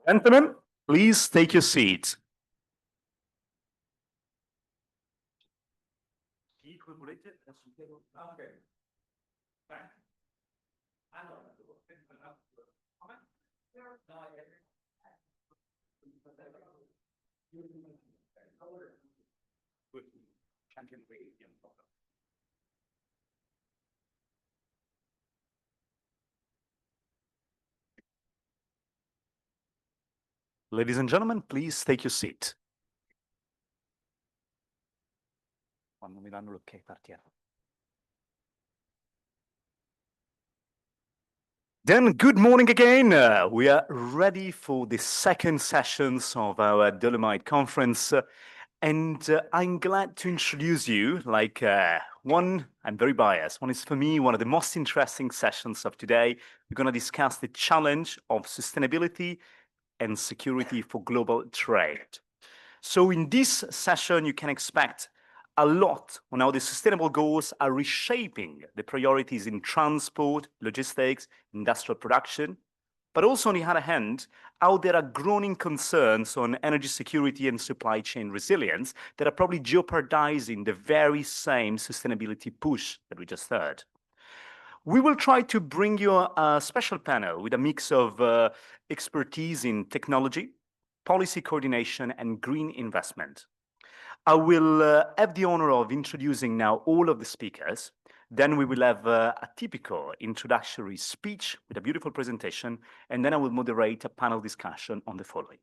Gentlemen, please take your seats. Ladies and gentlemen, please take your seat. Then, good morning again. We are ready for the second sessions of our Dolomite conference. I'm glad to introduce you, one, I'm very biased. One is for me, one of the most interesting sessions of today. We're going to discuss the challenge of sustainability and security for global trade. So in this session, you can expect a lot on how the sustainable goals are reshaping the priorities in transport, logistics, industrial production, but also on the other hand, how there are growing concerns on energy security and supply chain resilience that are probably jeopardizing the very same sustainability push that we just heard. We will try to bring you a special panel with a mix of expertise in technology, policy coordination, and green investment. I will have the honor of introducing now all of the speakers. Then we will have a typical introductory speech with a beautiful presentation, and then I will moderate a panel discussion on the following.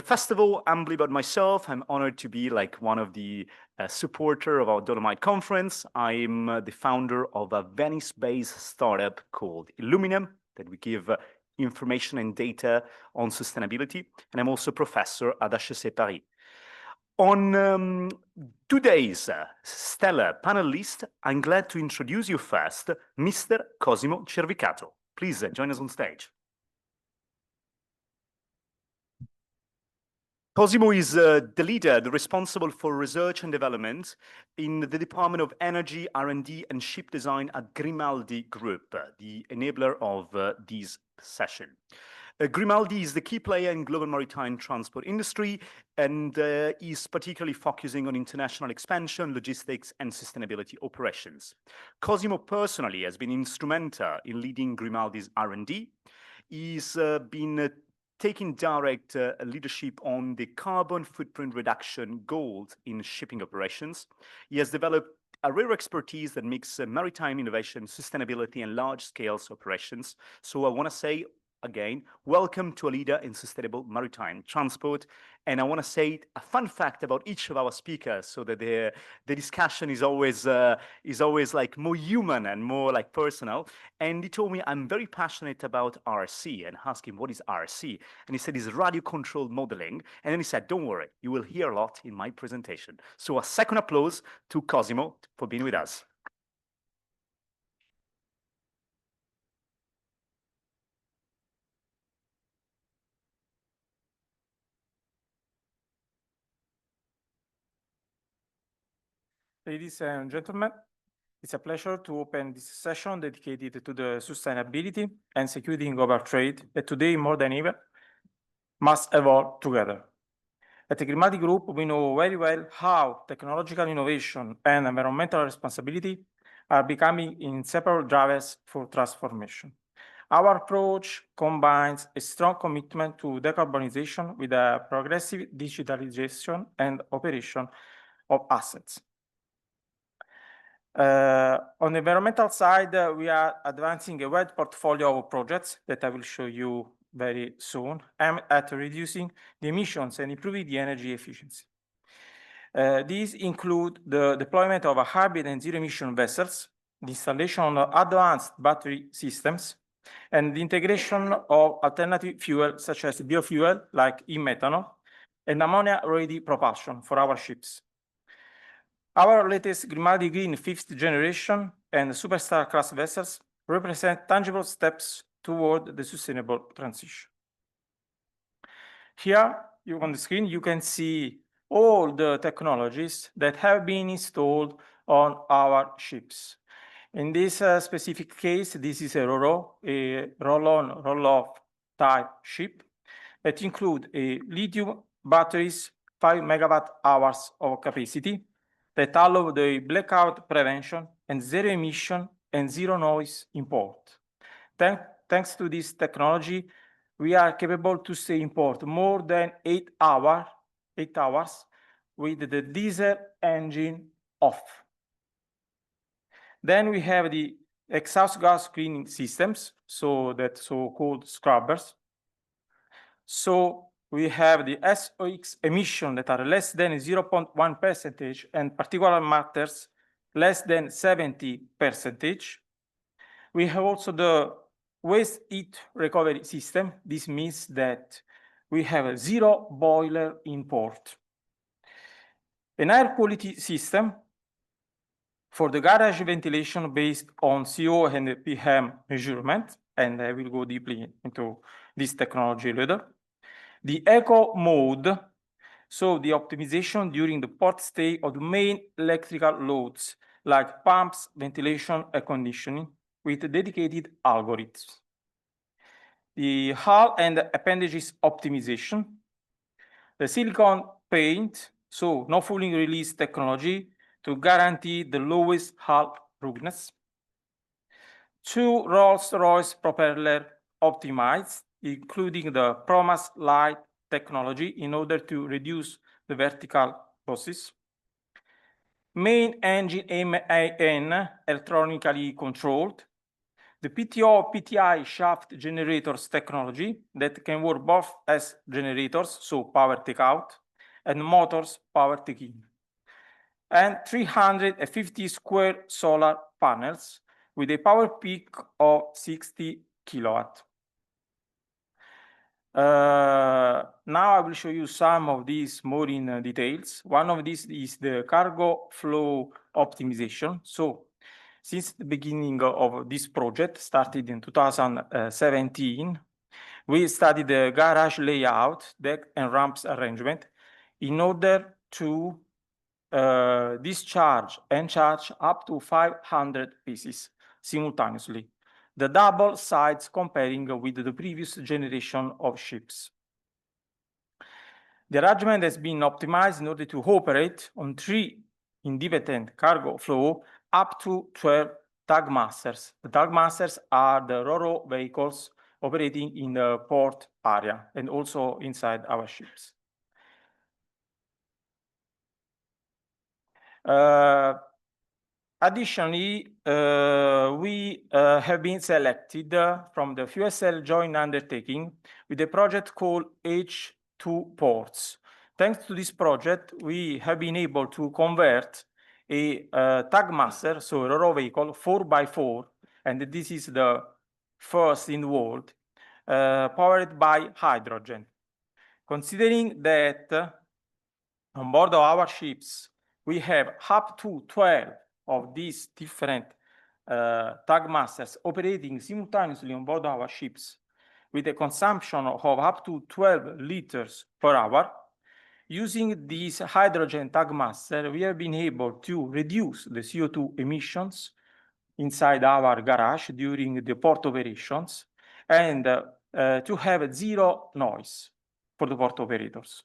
First of all, humbly about myself, I'm honored to be one of the supporter of our Dolomite conference. I'm the founder of a Venice-based startup called Illuminum that we give information and data on sustainability, and I'm also a professor at HEC Paris. On today's stellar panel list, I'm glad to introduce you first, Mr. Cosimo Cervicato. Please join us on stage. Cosimo is the leader, the responsible for research and development in the Department of Energy, R&D, and Ship Design at Grimaldi Group, the enabler of this session. Grimaldi is the key player in global maritime transport industry and is particularly focusing on international expansion, logistics, and sustainability operations. Cosimo personally has been instrumental in leading Grimaldi's R&D. He's been taking direct leadership on the carbon footprint reduction goals in shipping operations. He has developed a rare expertise that mixes maritime innovation, sustainability, and large-scale operations. So I want to say, again, welcome to a leader in sustainable maritime transport. And I want to say a fun fact about each of our speakers so that the discussion is always more human and more personal. And he told me, I'm very passionate about RC, and asked him, what is RC? And he said, it's radio controlled modeling. And then he said, don't worry, you will hear a lot in my presentation. So a second applause to Cosimo for being with us. Ladies and gentlemen, it's a pleasure to open this session dedicated to the sustainability and security in global trade that today, more than ever, must evolve together. At the Grimaldi Group, we know very well how technological innovation and environmental responsibility are becoming inseparable drivers for transformation. Our approach combines a strong commitment to decarbonization with a progressive digitalization and operation of assets. On the environmental side, we are advancing a wide portfolio of projects that I will show you very soon, aimed at reducing the emissions and improving the energy efficiency. These include the deployment of hybrid and zero-emission vessels, the installation of advanced battery systems, and the integration of alternative fuel such as biofuel like e-methanol and ammonia-ready propulsion for our ships. Our latest Grimaldi Green 5th generation and Superstar class vessels represent tangible steps toward the sustainable transition. Here, on the screen, you can see all the technologies that have been installed on our ships. In this specific case, this is a roll-on, roll-off type ship that include a lithium batteries, 5 megawatt hours of capacity that allow the blackout prevention and zero emission and zero noise import. Thanks to this technology, we are capable to stay in port more than 8 hours with the diesel engine off. Then we have the exhaust gas cleaning systems, so-called scrubbers. So we have the SOx emission that are less than 0.1% and particulate matters less than 70%. We have also the waste heat recovery system. This means that we have a zero boiler in port. An air quality system for the garage ventilation based on CO and PM measurement, and I will go deeply into this technology later. The eco mode, so the optimization during the port stay of the main electrical loads like pumps, ventilation, air conditioning with dedicated algorithms. The hull and appendages optimization, the silicone paint, so no fouling release technology to guarantee the lowest hull ruggedness. 2 Rolls-Royce propeller optimized, including the Promas Light technology in order to reduce the vertical losses. Main engine MAN electronically controlled. The PTI shaft generators technology that can work both as generators, so power takeout, and motors power take-in. And 350 square solar panels with a power peak of 60 kilowatt. Now I will show you some of these more in details. One of these is the cargo flow optimization. So since the beginning of this project, started in 2017, we studied the garage layout, deck and ramps arrangement in order to discharge and charge up to 500 pieces simultaneously, the double size comparing with the previous generation of ships. The arrangement has been optimized in order to operate on 3 independent cargo flow up to 12 tug masters. The tug masters are the ro-ro vehicles operating in the port area and also inside our ships. Additionally, we have been selected from the fuel cell joint undertaking with a project called H2 Ports. Thanks to this project, we have been able to convert a tug master, so a ro-ro vehicle, 4x4, and this is the first in the world, powered by hydrogen. Considering that on board of our ships, we have up to 12 of these different tug masters operating simultaneously on board our ships with a consumption of up to 12 liters per hour. Using this hydrogen tug master, we have been able to reduce the CO2 emissions inside our garage during the port operations and to have zero noise for the port operators.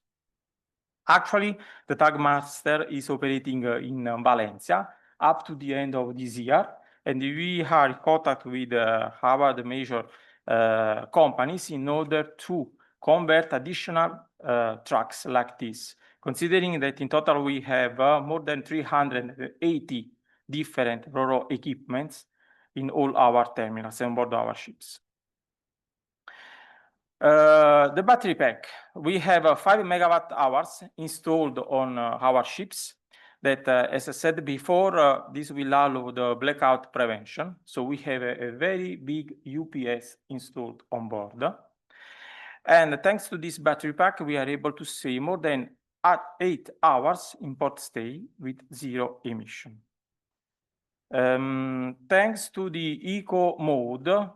Actually, the tug master is operating in Valencia up to the end of this year, and we are in contact with the major companies in order to convert additional trucks like this, considering that in total we have more than 380 different ro-ro equipments in all our terminals and on board our ships. The battery pack. We have 5 megawatt hours installed on our ships that, as I said before, this will allow the blackout prevention. So we have a very big UPS installed on board. And thanks to this battery pack, we are able to stay more than 8 hours in port stay with zero emission. Thanks to the eco mode,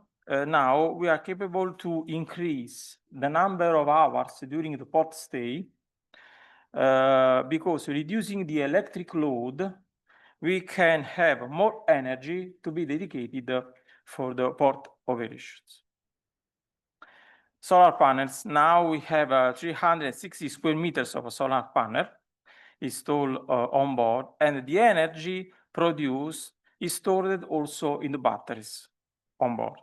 now we are capable to increase the number of hours during the port stay because reducing the electric load we can have more energy to be dedicated for the port operations. Solar panels. Now we have 360 square meters of a solar panel installed on board, and the energy produced is stored also in the batteries on board.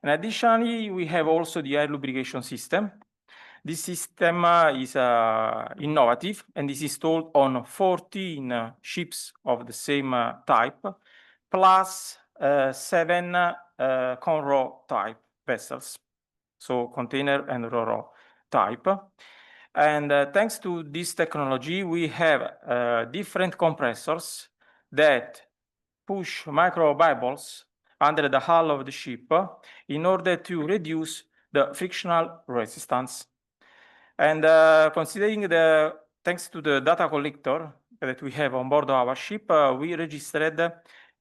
And additionally, we have also the air lubrication system. This system is innovative and is installed on 14 ships of the same type, plus 7 con-ro type vessels, so container and ro-ro type. And thanks to this technology, we have different compressors that push micro bubbles under the hull of the ship in order to reduce the frictional resistance. And considering thanks to the data collector that we have on board our ship, we registered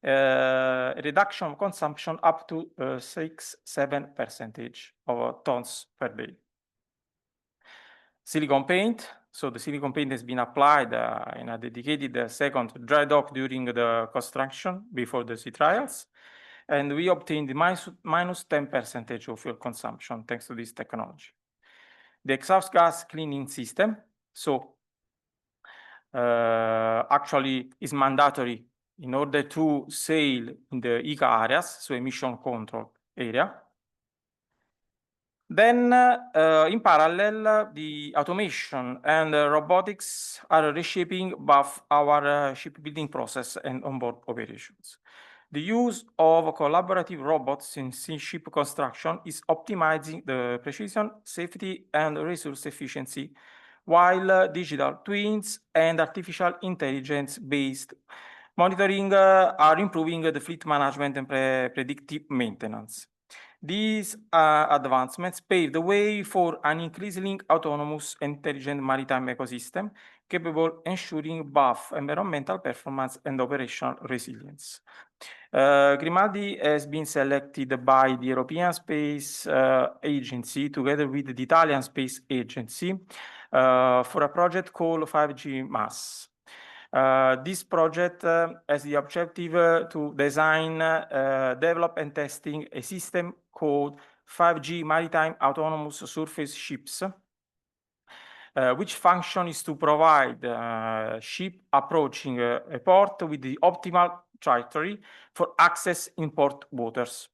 a reduction of consumption up to 6-7% of tons per day. Silicone paint. So the silicone paint has been applied in a dedicated second dry dock during the construction before the sea trials. And we obtained minus 10% of fuel consumption thanks to this technology. The exhaust gas cleaning system, so actually is mandatory in order to sail in the ECA areas, so emission control area. Then, in parallel, the automation and robotics are reshaping both our shipbuilding process and onboard operations. The use of collaborative robots in ship construction is optimizing the precision, safety, and resource efficiency, while digital twins and artificial intelligence-based monitoring are improving the fleet management and predictive maintenance. These advancements pave the way for an increasingly autonomous and intelligent maritime ecosystem capable of ensuring both environmental performance and operational resilience. Grimaldi has been selected by the European Space Agency together with the Italian Space Agency for a project called 5G MASS. This project has the objective to design, develop and testing a system called 5G Maritime Autonomous Surface Ships, which function is to provide ship approaching a port with the optimal trajectory for access in port waters.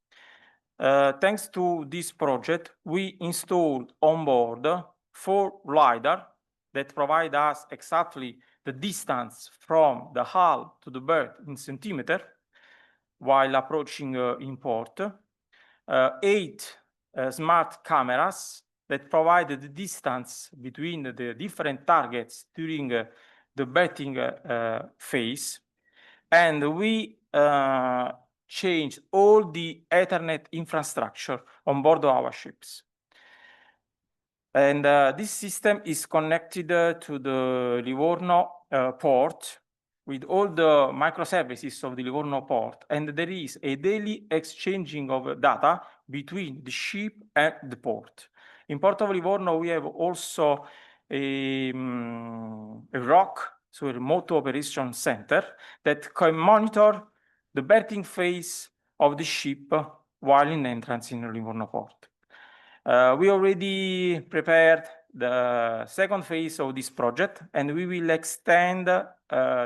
Thanks to this project, we installed on board 4 LiDAR that provide us exactly the distance from the hull to the berth in centimeter while approaching in port, 8 smart cameras that provide the distance between the different targets during the berthing phase, and we changed all the Ethernet infrastructure on board our ships. And this system is connected to the Livorno port with all the microservices of the Livorno port, and there is a daily exchanging of data between the ship and the port. In Port of Livorno, we have also a ROC, so a remote operation center, that can monitor the berthing phase of the ship while in entrance in Livorno port. We already prepared the second phase of this project, and we will extend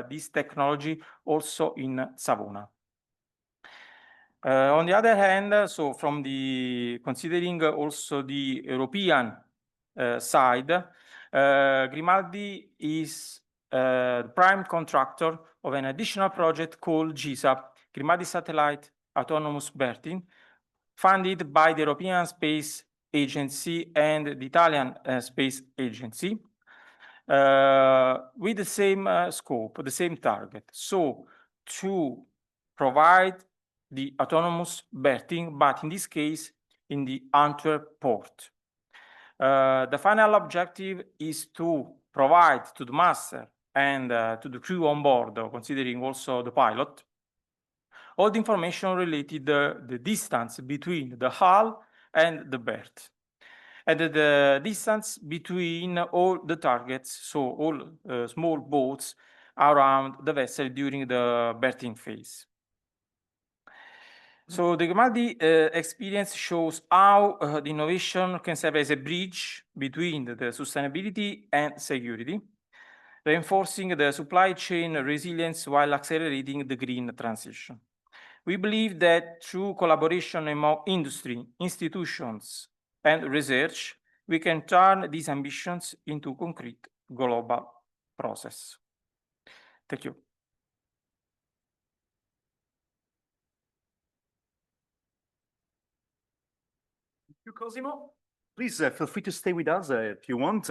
this technology also in Savona. On the other hand, so from considering also the European side, Grimaldi is the prime contractor of an additional project called GISA, Grimaldi Satellite Autonomous Berthing, funded by the European Space Agency and the Italian Space Agency, with the same scope, the same target. So to provide the autonomous berthing, but in this case, in the Antwerp port. The final objective is to provide to the master and to the crew on board, considering also the pilot, all the information related to the distance between the hull and the berth, and the distance between all the targets, so all small boats around the vessel during the berthing phase. So the Grimaldi experience shows how the innovation can serve as a bridge between the sustainability and security, reinforcing the supply chain resilience while accelerating the green transition. We believe that through collaboration among industry, institutions, and research, we can turn these ambitions into concrete global process. Thank you. Thank you, Cosimo. Please feel free to stay with us if you want.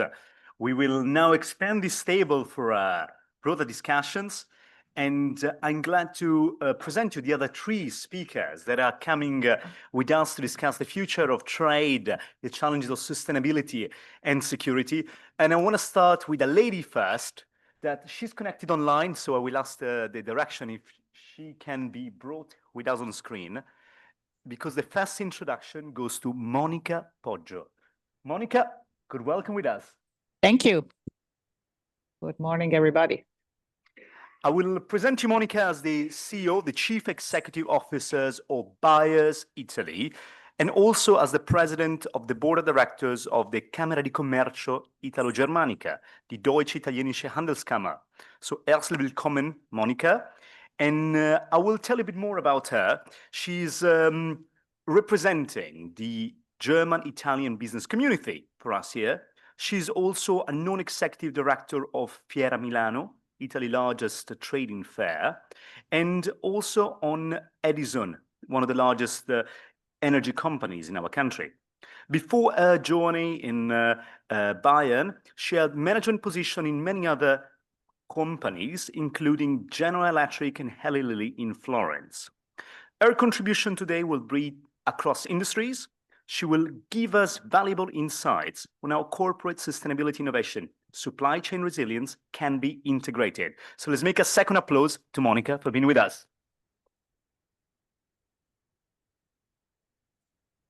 We will now expand this table for broader discussions. And I'm glad to present you the other three speakers that are coming with us to discuss the future of trade, the challenges of sustainability and security. And I want to start with a lady first, that she's connected online, so I will ask the direction if she can be brought with us on screen, because the first introduction goes to Monica Poggio. Monica, good welcome with us. Thank you. Good morning, everybody. I will present you, Monica, as the CEO, the Chief Executive Officers of Buyers Italy, and also as the President of the Board of Directors of the Camera di Commercio Italo-Germanica, die Deutsche Italienische Handelskammer. So herzlich willkommen, Monica. And I will tell you a bit more about her. She's representing the German-Italian business community for us here. She's also a non-executive director of Fiera Milano, Italy's largest trading fair, and also on Edison, one of the largest energy companies in our country. Before her journey in Bayern, she had management position in many other companies, including General Electric and Eli Lilly in Florence. Her contribution today will be across industries. She will give us valuable insights on how corporate sustainability innovation, supply chain resilience can be integrated. So let's make a second applause to Monica for being with us.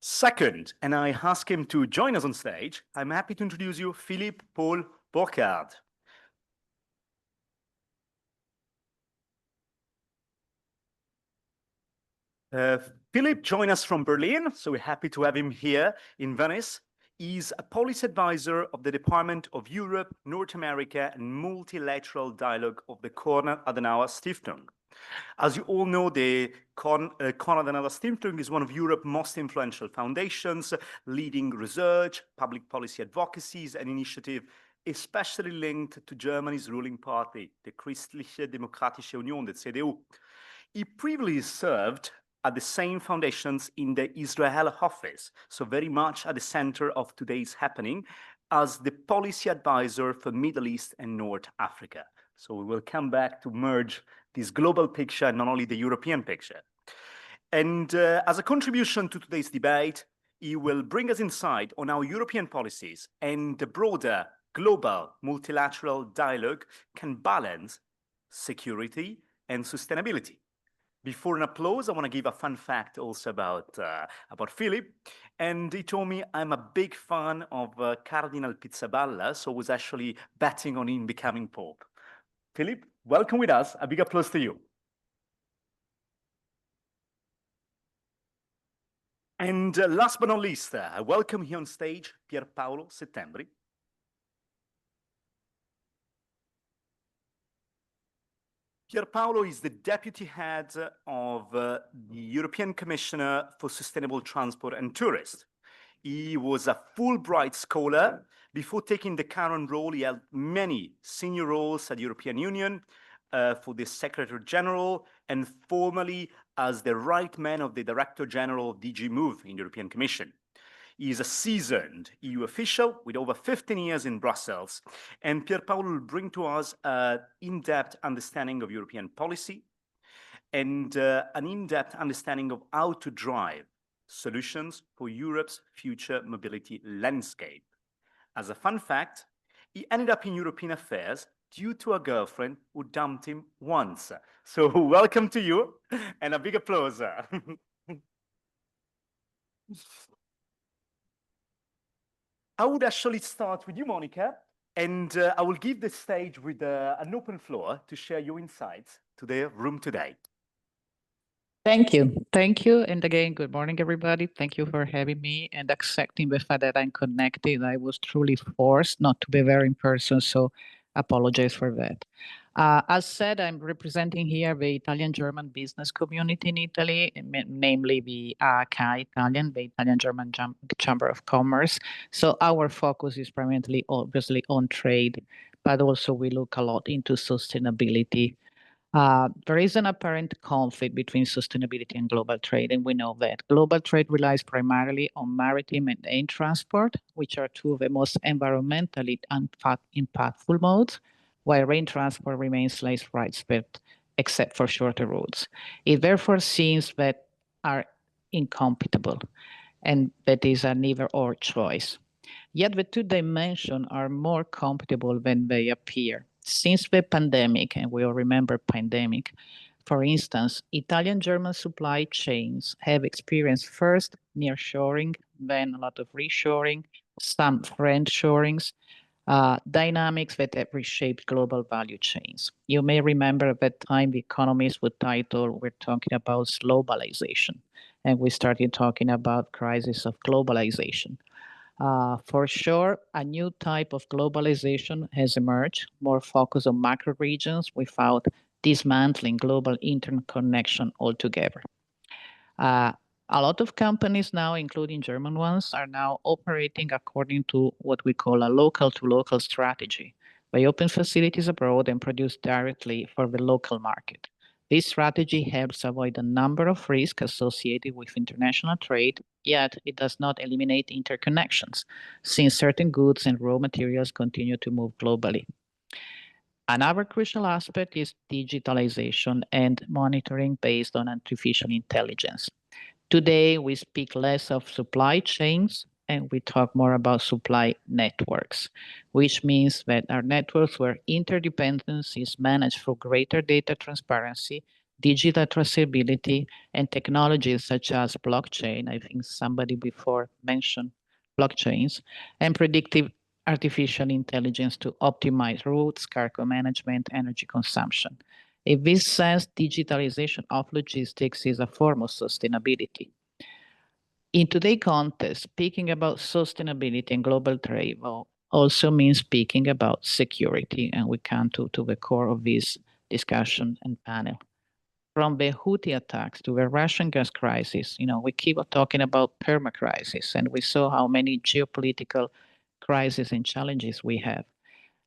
Second, and I ask him to join us on stage, I'm happy to introduce you Philippe Paul Burkhardt. Philip joined us from Berlin, so we're happy to have him here in Venice. He's a policy advisor of the Department of Europe, North America, and Multilateral Dialogue of the Konrad Adenauer Stiftung. As you all know, the Konrad Adenauer Stiftung is one of Europe's most influential foundations, leading research, public policy advocacies, and initiatives, especially linked to Germany's ruling party, the Christliche Demokratische Union, the CDU. He previously served at the same foundations in the Israel office, so very much at the center of today's happening as the policy advisor for Middle East and North Africa. So we will come back to merge this global picture, not only the European picture. And as a contribution to today's debate, he will bring us insight on how European policies and the broader global multilateral dialogue can balance security and sustainability. Before an applause, I want to give a fun fact also about Philip. And he told me I'm a big fan of Cardinal Pizzaballa, so I was actually betting on him becoming Pope. Philip, welcome with us. A big applause to you. And last but not least, I welcome here on stage Pierpaolo Settembri. Pierpaolo is the deputy head of the European Commissioner for Sustainable Transport and Tourism. He was a Fulbright scholar. Before taking the current role, he held many senior roles at the European Union for the Secretary General and formerly as the right man of the Director General of DG Move in the European Commission. He is a seasoned EU official with over 15 years in Brussels, and Pierpaolo will bring to us an in-depth understanding of European policy and an in-depth understanding of how to drive solutions for Europe's future mobility landscape. As a fun fact, he ended up in European affairs due to a girlfriend who dumped him once. So welcome to you, and a big applause. I would actually start with you, Monica, And I will give the stage with an open floor to share your insights to the room today. Thank you. Thank you. And again, good morning, everybody. Thank you for having me and accepting the fact that I'm connected. I was truly forced not to be there in person, so apologize for that. As said, I'm representing here the Italian-German business community in Italy, namely the ACA Italian, the Italian-German Chamber of Commerce. So our focus is primarily, obviously, on trade, but also we look a lot into sustainability. There is an apparent conflict between sustainability and global trade, and we know that. Global trade relies primarily on maritime and air transport, which are two of the most environmentally impactful modes, while rail transport remains less widespread, except for shorter routes. It therefore seems that are incompatible, and that is a neither-or choice. Yet the two dimensions are more compatible than they appear. Since the pandemic, and we all remember pandemic, for instance, Italian-German supply chains have experienced first nearshoring, then a lot of reshoring, some friendshoring, dynamics that have reshaped global value chains. You may remember at that time the economists would title, we're talking about globalization, and we started talking about crisis of globalization. For sure, a new type of globalization has emerged, more focused on macro regions without dismantling global interconnection altogether. Uh, a lot of companies now, including German ones, are now operating according to what we call a local-to-local strategy. They open facilities abroad and produce directly for the local market. This strategy helps avoid a number of risks associated with international trade, yet it does not eliminate interconnections, since certain goods and raw materials continue to move globally. Another crucial aspect is digitalization and monitoring based on artificial intelligence. Today, we speak less of supply chains and we talk more about supply networks, which means that our networks where interdependence is managed for greater data transparency, digital traceability, and technologies such as blockchain. I think somebody before mentioned blockchains, and predictive artificial intelligence to optimize routes, cargo management, energy consumption. In this sense, digitalization of logistics is a form of sustainability. In today's context, speaking about sustainability and global trade also means speaking about security, and we come to the core of this discussion and panel. From the Houthi attacks to the Russian gas crisis, we keep talking about perma-crisis, and we saw how many geopolitical crises and challenges we have.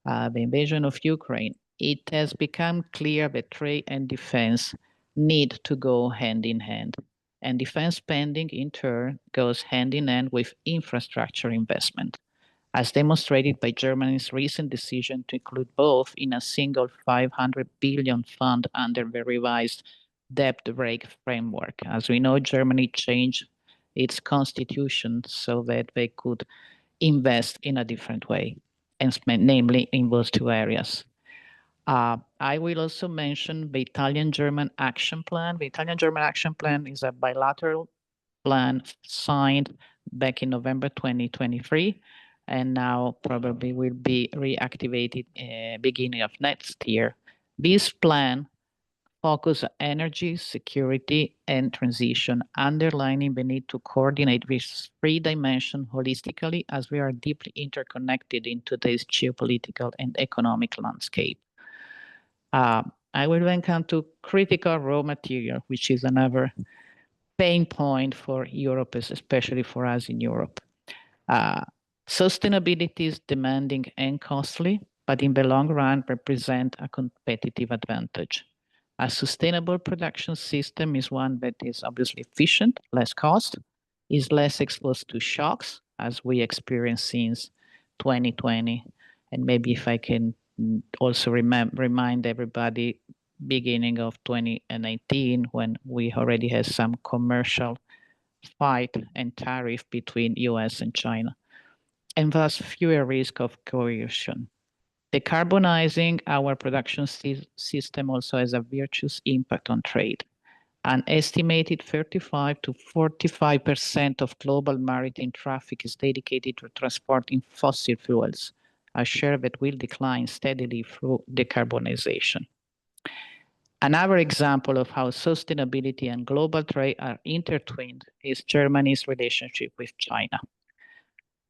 The invasion of Ukraine, it has become clear that trade and defense need to go hand in hand. And defense spending, in turn, goes hand in hand with infrastructure investment, as demonstrated by Germany's recent decision to include both in a single 500 billion fund under the revised debt brake framework. As we know, Germany changed its constitution so that they could invest in a different way, and namely in those two areas. I will also mention the Italian-German Action Plan. The Italian-German Action Plan is a bilateral plan signed back in November 2023, and now probably will be reactivated beginning of next year. This plan focus on energy, security, and transition, underlining the need to coordinate these three dimensions holistically as we are deeply interconnected in today's geopolitical and economic landscape. I will then come to critical raw material, which is another pain point for Europe, especially for us in Europe. Sustainability is demanding and costly, but in the long run represent a competitive advantage. A sustainable production system is one that is obviously efficient, less cost, is less exposed to shocks, as we experienced since 2020. And maybe if I can also remind everybody, beginning of 2019, when we already had some commercial fight and tariff between US and China, and thus fewer risk of coercion. Decarbonizing our production system also has a virtuous impact on trade. An estimated 35 to 45% of global maritime traffic is dedicated to transporting fossil fuels, a share that will decline steadily through decarbonization. Another example of how sustainability and global trade are intertwined is Germany's relationship with China.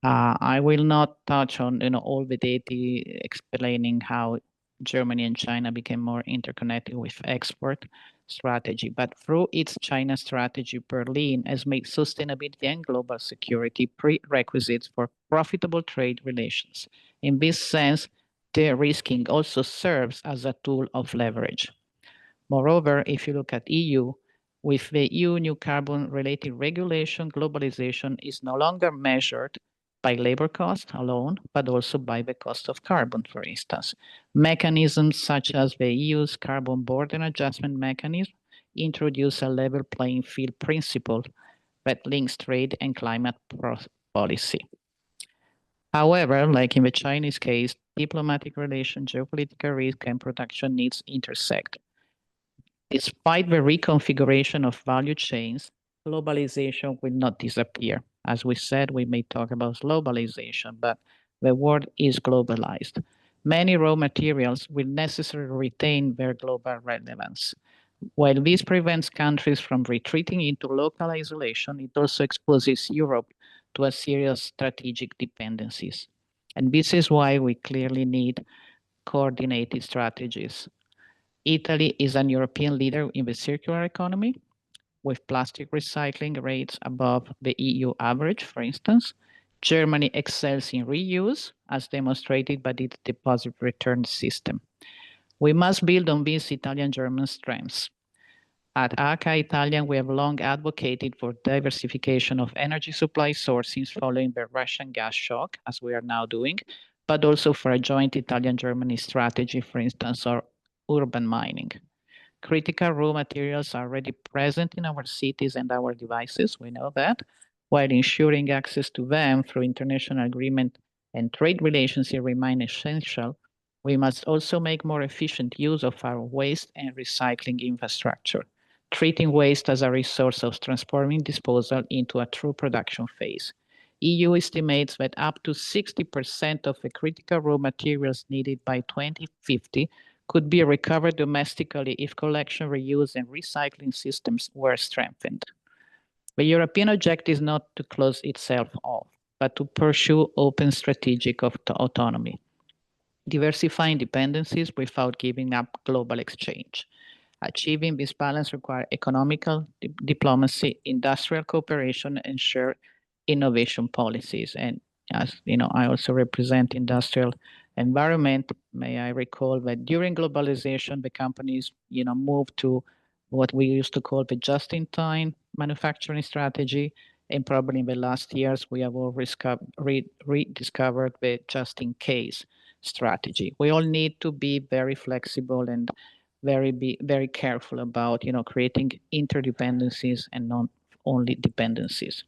I will not touch on all the data explaining how Germany and China became more interconnected with export strategy, but through its China strategy, Berlin has made sustainability and global security prerequisites for profitable trade relations. In this sense, de-risking also serves as a tool of leverage. Moreover, if you look at EU, with the EU new carbon-related regulation, globalization is no longer measured by labor cost alone, but also by the cost of carbon, for instance. Mechanisms such as the EU's carbon border adjustment mechanism introduce a level playing field principle that links trade and climate policy. However, like in the Chinese case, diplomatic relations, geopolitical risk, and production needs intersect. Despite the reconfiguration of value chains, globalization will not disappear. As we said, we may talk about globalization, but the world is globalized. Many raw materials will necessarily retain their global relevance. While this prevents countries from retreating into local isolation, it also exposes Europe to a serious strategic dependencies. And this is why we clearly need coordinated strategies. Italy is an European leader in the circular economy, with plastic recycling rates above the EU average, for instance. Germany excels in reuse, as demonstrated by its deposit return system. We must build on these Italian-German strengths. At ACA Italian, we have long advocated for diversification of energy supply sources following the Russian gas shock, as we are now doing, but also for a joint Italian-Germany strategy, for instance, or urban mining. Critical raw materials are already present in our cities and our devices, we know that, while ensuring access to them through international agreement and trade relations remain essential. We must also make more efficient use of our waste and recycling infrastructure, treating waste as a resource of transforming disposal into a true production phase. EU estimates that up to 60% of the critical raw materials needed by 2050 could be recovered domestically if collection, reuse, and recycling systems were strengthened. The European objective is not to close itself off, but to pursue open strategic autonomy, diversifying dependencies without giving up global exchange. Achieving this balance requires economical diplomacy, industrial cooperation, and shared innovation policies. And as you know, I also represent industrial environment. May I recall that during globalization, the companies moved to what we used to call the just-in-time manufacturing strategy. And probably in the last years, we have all rediscovered the just-in-case strategy. We all need to be very flexible and very careful about creating interdependencies and not only dependencies.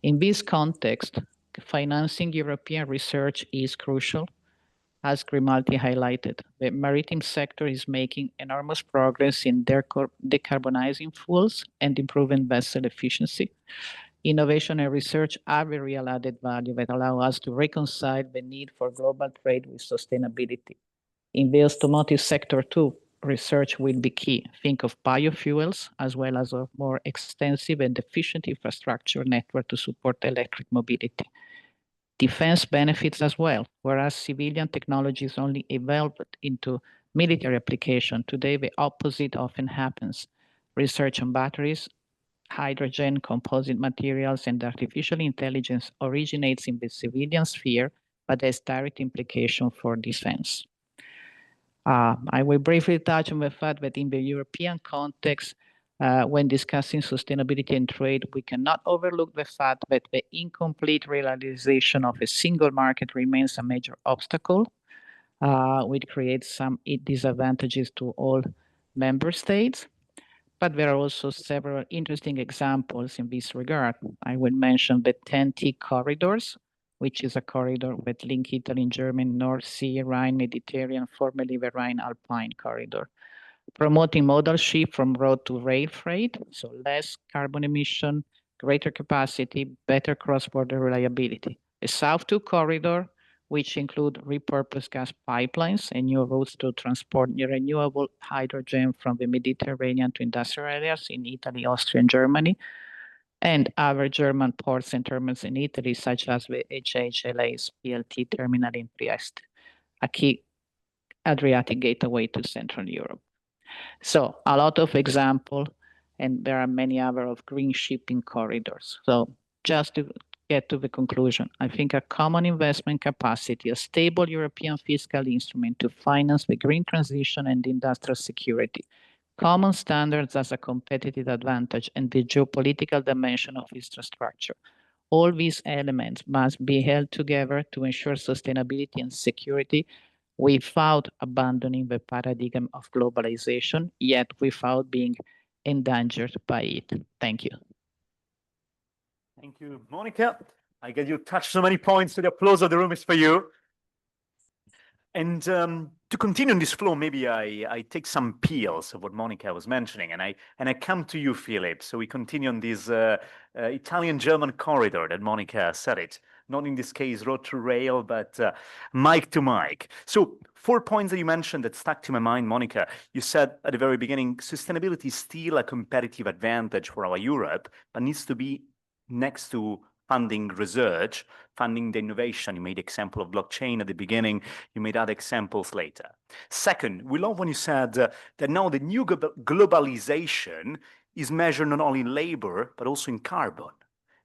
In this context, financing European research is crucial. As Grimaldi highlighted, the maritime sector is making enormous progress in decarbonizing fuels and improving vessel efficiency. Innovation and research have a real added value that allow us to reconcile the need for global trade with sustainability. In the automotive sector too, research will be key. Think of biofuels as well as a more extensive and efficient infrastructure network to support electric mobility. Defense benefits as well, whereas civilian technologies only evolved into military application. Today, the opposite often happens. Research on batteries, hydrogen, composite materials, and artificial intelligence originates in the civilian sphere, but has direct implication for defense. I will briefly touch on the fact that in the European context, when discussing sustainability and trade, we cannot overlook the fact that the incomplete realization of a single market remains a major obstacle, which creates some disadvantages to all member states. But there are also several interesting examples in this regard. I would mention the TEN-T corridors, which is a corridor that links Italy and Germany, North Sea, Rhine, Mediterranean, formerly the Rhine-Alpine corridor. Promoting modal shift from road to rail freight, so less carbon emission, greater capacity, better cross-border reliability. The South 2 corridor, which include repurposed gas pipelines and new routes to transport renewable hydrogen from the Mediterranean to industrial areas in Italy, Austria, and Germany, and other German ports and terminals in Italy, such as the HHLA's PLT terminal in Trieste, a key Adriatic gateway to Central Europe. So a lot of examples, and there are many other of green shipping corridors. So just to get to the conclusion, I think a common investment capacity, a stable European fiscal instrument to finance the green transition and industrial security, common standards as a competitive advantage, and the geopolitical dimension of infrastructure. All these elements must be held together to ensure sustainability and security without abandoning the paradigm of globalization, yet without being endangered by it. Thank you. Thank you, Monica. I get you touched so many points, so the applause of the room is for you. And to continue on this flow, maybe I take some peels of what Monica was mentioning, and I come to you, Philip. So we continue on this Italian-German corridor that Monica said it. Not in this case road to rail, but mic to mic. So 4 points that you mentioned that stuck to my mind, Monica. You said at the very beginning, sustainability is still a competitive advantage for our Europe, but needs to be next to funding research, funding the innovation. You made the example of blockchain at the beginning. You made other examples later. Second, we love when you said that now the new globalization is measured not only in labor, but also in carbon.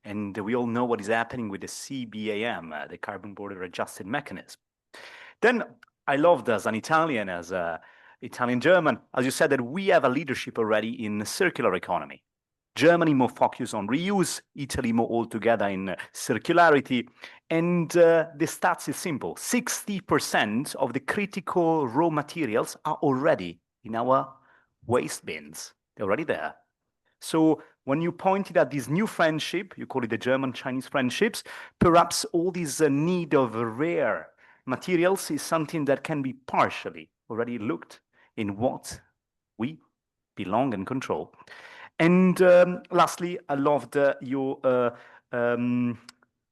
And we all know what is happening with the CBAM, the Carbon Border Adjusted Mechanism. Then I loved as an Italian, as an Italian-German, as you said, that we have a leadership already in circular economy. Germany more focused on reuse, Italy more altogether in circularity. And the stats is simple. 60% of the critical raw materials are already in our waste bins. They're already there. So when you pointed at this new friendship, you call it the German-Chinese friendships, perhaps all this need of rare materials is something that can be partially already looked in what we belong and control. And lastly, I loved your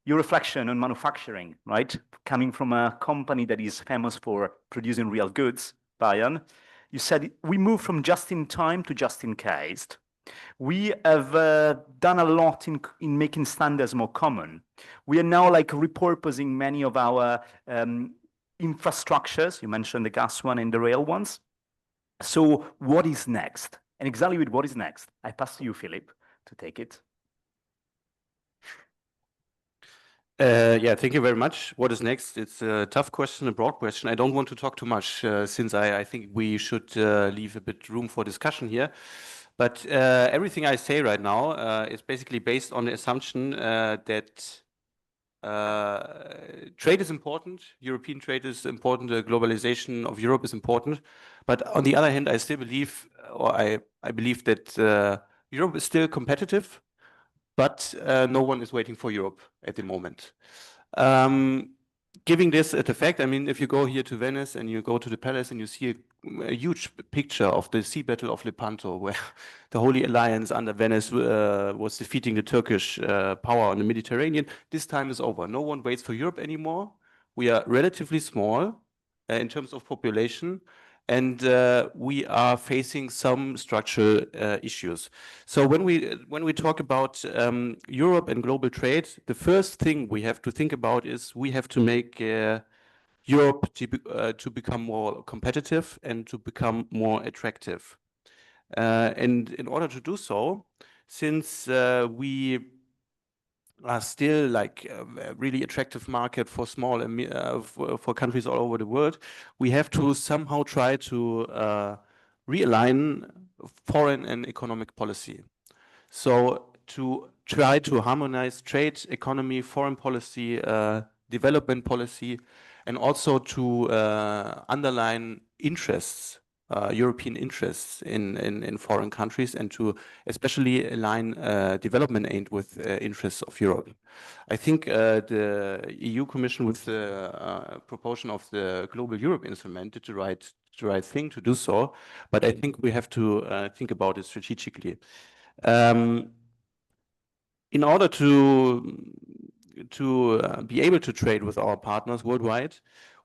reflection on manufacturing, right? Coming from a company that is famous for producing real goods, Bayern. You said we move from just in time to just in case. We have done a lot in making standards more common. We are now like repurposing many of our infrastructures. You mentioned the gas one and the rail ones. So what is next? And exactly with what is next, I pass to you, Philip, to take it. Yeah, thank you very much. What is next? It's a tough question, a broad question. I don't want to talk too much since I think we should leave a bit room for discussion here. But everything I say right now is basically based on the assumption that trade is important, European trade is important, the globalization of Europe is important. But on the other hand, I still believe, or I believe that Europe is still competitive, but no one is waiting for Europe at the moment. Giving this at the fact, I mean, if you go here to Venice and you go to the palace and you see a huge picture of the sea battle of Lepanto, where the Holy Alliance under Venice was defeating the Turkish power on the Mediterranean, this time is over. No one waits for Europe anymore. We are relatively small in terms of population, and we are facing some structural issues. So when we talk about Europe and global trade, the first thing we have to think about is we have to make Europe to become more competitive and to become more attractive. And in order to do so, since we are still like a really attractive market for small for countries all over the world, we have to somehow try to realign foreign and economic policy. So to try to harmonize trade, economy, foreign policy, development policy, and also to underline interests, European interests in foreign countries, and to especially align development aid with interests of Europe. I think the EU Commission with the proposal of the Global Europe Instrument did the right thing to do so, but I think we have to think about it strategically. In order to to be able to trade with our partners worldwide,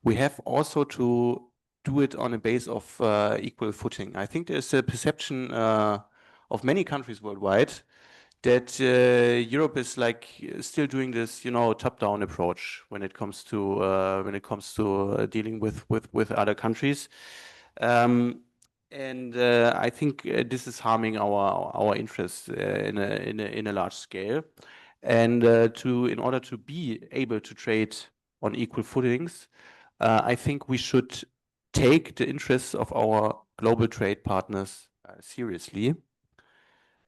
we have also to do it on a base of equal footing. I think there's a perception of many countries worldwide that Europe is like still doing this, you know, top-down approach when it comes to dealing with other countries. I think this is harming our interests in a large scale. And in order to be able to trade on equal footings, I think we should take the interests of our global trade partners seriously.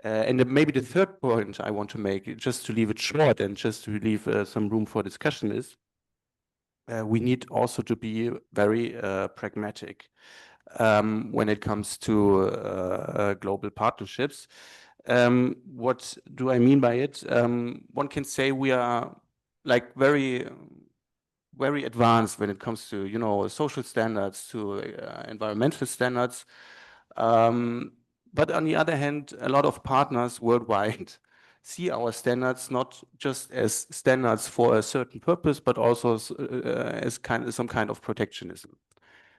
And maybe the third point I want to make, just to leave it short and just to leave some room for discussion, is we need also to be very pragmatic when it comes to global partnerships. What do I mean by it? One can say we are like very advanced when it comes to, you know, social standards, to environmental standards. But on the other hand, a lot of partners worldwide see our standards not just as standards for a certain purpose, but also as some kind of protectionism.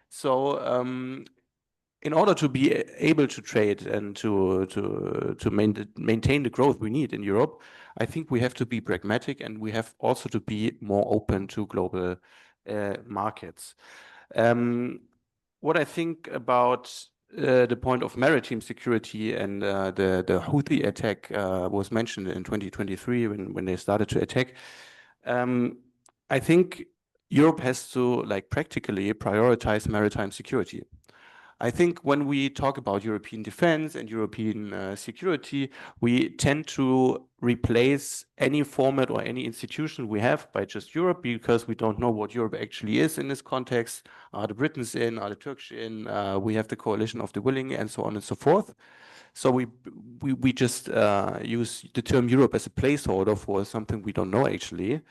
So in order to be able to trade and to maintain the growth we need in Europe, I think we have to be pragmatic, and we have also to be more open to global markets. What I think about the point of maritime security and the Houthi attack was mentioned in 2023 when they started to attack. I think Europe has to like practically prioritize maritime security. I think when we talk about European defense and European security, we tend to replace any format or any institution we have by just Europe, because we don't know what Europe actually is in this context. Are the Britons in? Are the Turks in? We have the coalition of the willing, and so on and so forth. So we just use the term Europe as a placeholder for something we don't know actually.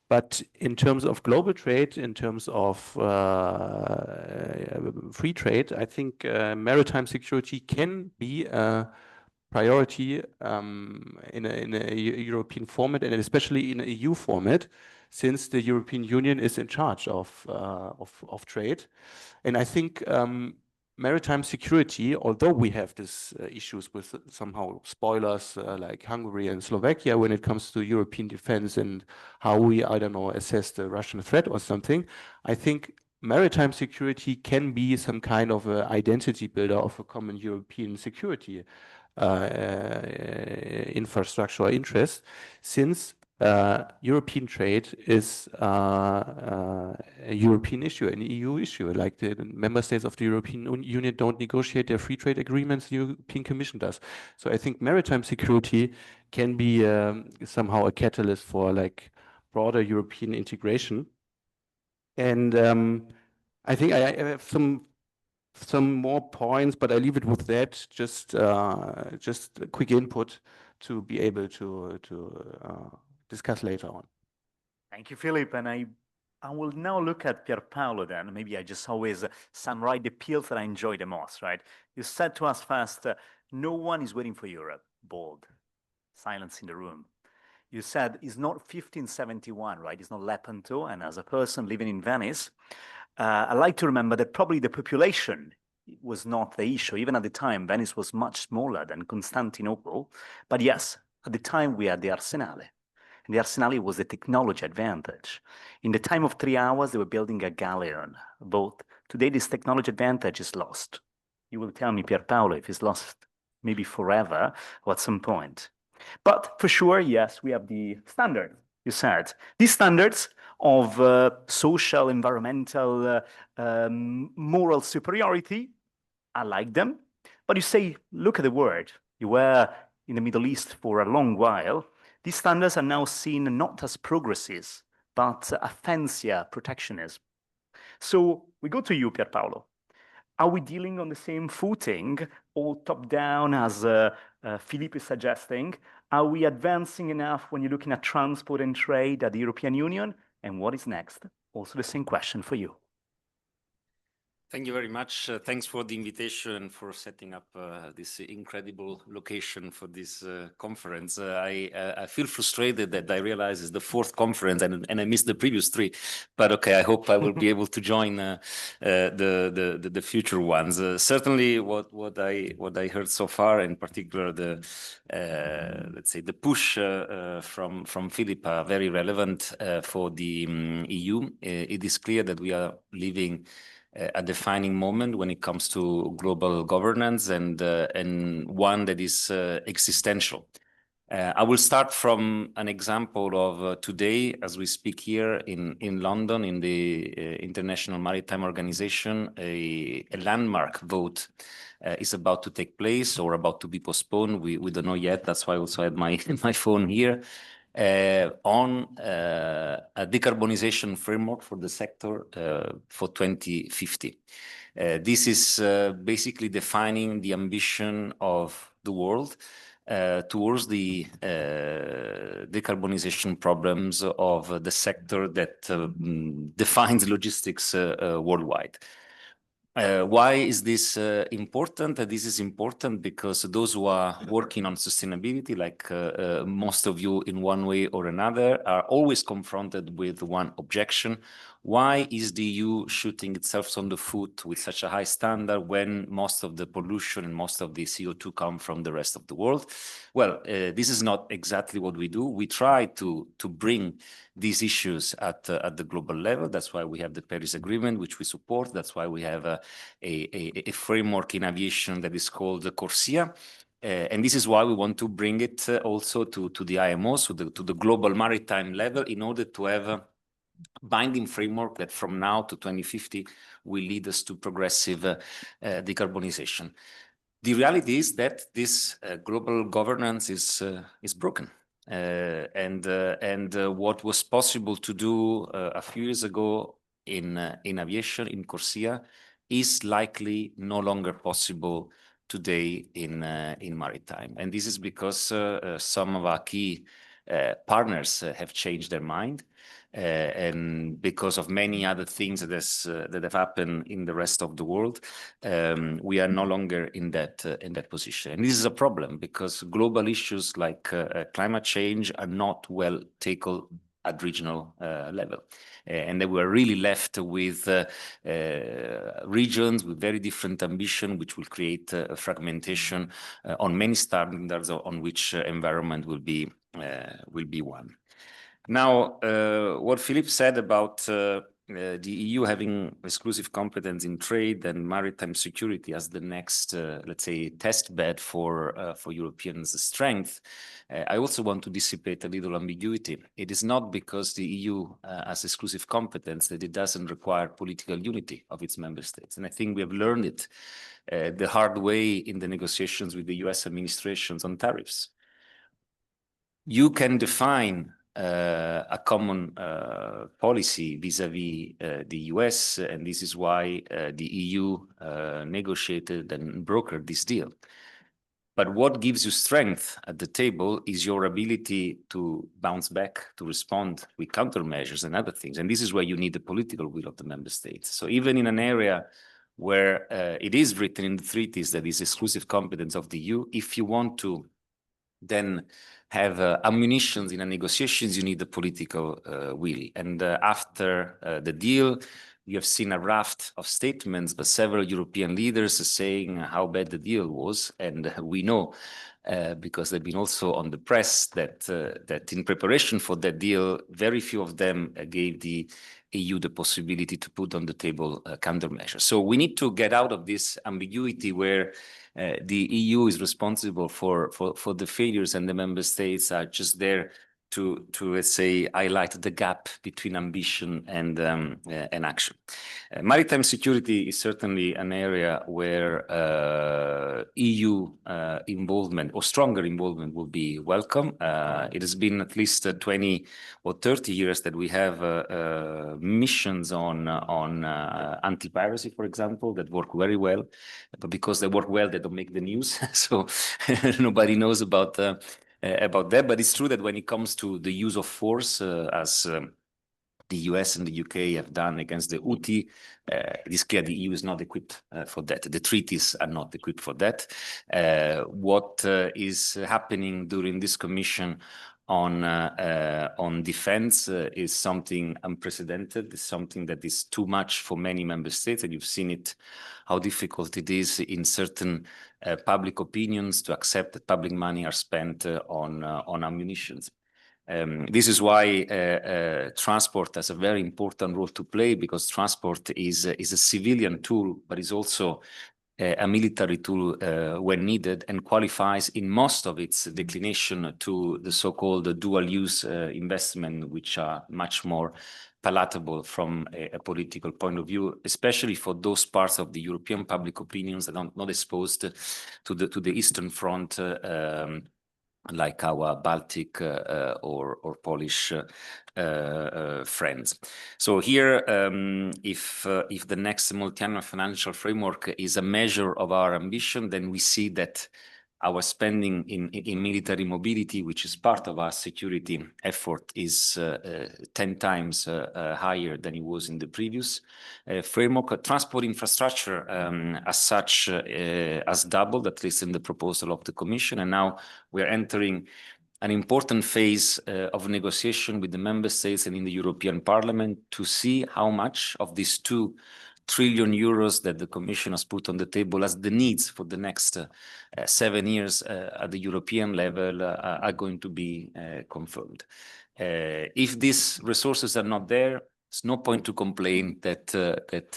But in terms of global trade, in terms of free trade, I think maritime security can be a priority in a European format, and especially in an EU format, since the European Union is in charge of trade. And I think maritime security, although we have these issues with somehow spoilers like Hungary and Slovakia when it comes to European defense and how we, I don't know, assess the Russian threat or something, I think maritime security can be some kind of an identity builder of a common European security infrastructure or interest, since European trade is a European issue, an EU issue. Like the member states of the European Union don't negotiate their free trade agreements, the European Commission does. So I think maritime security can be somehow a catalyst for like broader European integration. And I think I have some more points, but I leave it with that. Just a quick input to be able to discuss later on. Thank you, Philip. And I will now look at Pierpaolo then. Maybe I just always summarize the pills that I enjoy the most, right? You said to us first, no one is waiting for Europe. Bold. Silence in the room. You said it's not 1571, right? It's not Lepanto. And as a person living in Venice, I like to remember that probably the population was not the issue. Even at the time, Venice was much smaller than Constantinople. But yes, at the time we had the Arsenale. And the Arsenale was a technology advantage. In the time of 3 hours, they were building a galleon boat. Today, this technology advantage is lost. You will tell me, Pierpaolo, if it's lost maybe forever or at some point. But for sure, yes, we have the standard, you said. These standards of social, environmental, moral superiority, I like them. But you say, look at the word. You were in the Middle East for a long while. These standards are now seen not as progresses, but a fancier protectionism. So we go to you, Pierpaolo. Are we dealing on the same footing, all top-down, as Philippe is suggesting? Are we advancing enough when you're looking at transport and trade at the European Union? And what is next? Also the same question for you. Thank you very much. Thanks for the invitation and for setting up this incredible location for this conference. I feel frustrated that I realize it's the fourth conference and I missed the previous three. But okay, I hope I will be able to join the future ones. Certainly, what I heard so far, in particular, the let's say the push from Philip are very relevant for the EU. It is clear that we are living a defining moment when it comes to global governance and one that is existential. I will start from an example of today, as we speak here in London, in the International Maritime Organization, a landmark vote is about to take place or about to be postponed. We don't know yet. That's why I also had my phone here. On a decarbonization framework for the sector for 2050. This is basically defining the ambition of the world towards the decarbonization problems of the sector that defines logistics worldwide. Why is this important? This is important because those who are working on sustainability, like most of you in one way or another, are always confronted with one objection. Why is the EU shooting itself on the foot with such a high standard when most of the pollution and most of the CO2 come from the rest of the world? Well, this is not exactly what we do. We try to bring these issues at the global level. That's why we have the Paris Agreement, which we support. That's why we have a framework in aviation that is called the CORSIA. And this is why we want to bring it also to the IMO, so to the global maritime level, in order to have a binding framework that from now to 2050 will lead us to progressive decarbonization. The reality is that this global governance is broken. What was possible to do a few years ago in aviation, in CORSIA, is likely no longer possible today in maritime. And this is because some of our key partners have changed their mind. And because of many other things that have happened in the rest of the world, we are no longer in that position. And this is a problem because global issues like climate change are not well tackled at regional level. And they were really left with regions with very different ambition, which will create a fragmentation on many standards on which environment will be one. Now, what Philippe said about the EU having exclusive competence in trade and maritime security as the next, let's say, test bed for Europeans' strength, I also want to dissipate a little ambiguity. It is not because the EU has exclusive competence that it doesn't require political unity of its member states. And I think we have learned it the hard way in the negotiations with the US administrations on tariffs. You can define a common policy vis-à-vis the US, and this is why the EU negotiated and brokered this deal. But what gives you strength at the table is your ability to bounce back, to respond with countermeasures and other things. And this is where you need the political will of the member states. So even in an area where it is written in the treaties that is exclusive competence of the EU, if you want to then have ammunitions in a negotiations, you need the political will. And after the deal, you have seen a raft of statements by several European leaders saying how bad the deal was. And we know, because they've been also on the press, that in preparation for that deal, very few of them gave the EU the possibility to put on the table countermeasures. So we need to get out of this ambiguity where the EU is responsible for the failures and the member states are just there to let's say highlight the gap between ambition and action. Maritime security is certainly an area where EU involvement or stronger involvement will be welcome. It has been at least 20 or 30 years that we have missions on anti-piracy, for example, that work very well. But because they work well, they don't make the news, so nobody knows about that. But it's true that when it comes to the use of force, as the US and the UK have done against the Houthi. It is clear the EU is not equipped for that. The treaties are not equipped for that. What is happening during this commission on defense is something unprecedented. It's something that is too much for many member states, and you've seen it, how difficult it is in certain public opinions to accept that public money are spent on ammunition. This is why transport has a very important role to play, because transport is a civilian tool, but is also a military tool when needed, and qualifies in most of its declination to the so-called dual-use investment, which are much more palatable from a political point of view, especially for those parts of the European public opinions that are not exposed to the Eastern Front, like our Baltic or Polish friends. So here, if the next multi-annual financial framework is a measure of our ambition, then we see that our spending in military mobility, which is part of our security effort, is 10 times higher than it was in the previous framework. Transport infrastructure as such has doubled, at least in the proposal of the Commission, and now we're entering an important phase of negotiation with the member states and in the European Parliament to see how much of these 2 trillion euros that the Commission has put on the table as the needs for the next 7 years at the European level are going to be confirmed. If these resources are not there, there's no point to complain that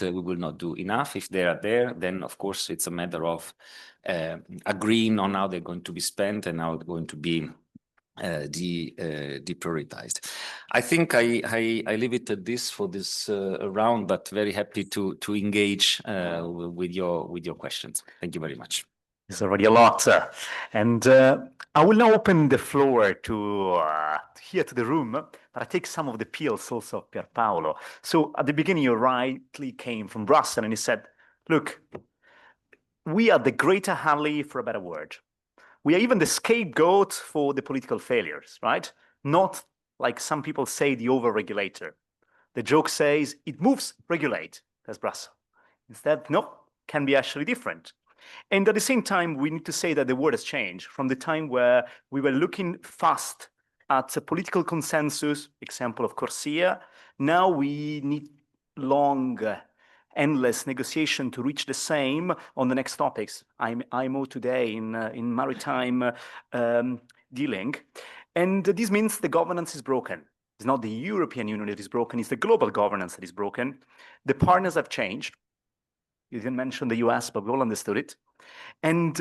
we will not do enough. If they are there, then of course it's a matter of agreeing on how they're going to be spent and how they're going to be deprioritized. I think I leave it at this for this round, but very happy to engage with your questions. Thank you very much. It's already a lot. And I will now open the floor to here to the room, but I take some of the appeals also of Pierpaolo. So at the beginning, you rightly came from Brussels and he said, look, we are the greater ally for a better word. We are even the scapegoat for the political failures, right? Not like some people say, the over-regulator. The joke says it moves, regulate, as Brussels. Instead, no, can be actually different. And at the same time, we need to say that the world has changed from the time where we were looking fast at a political consensus, example of Corsia. Now we need long, endless negotiation to reach the same on the next topics. IMO today in maritime dealing. And this means the governance is broken. It's not the European Union that is broken, it's the global governance that is broken. The partners have changed. You didn't mention the US, but we all understood it. And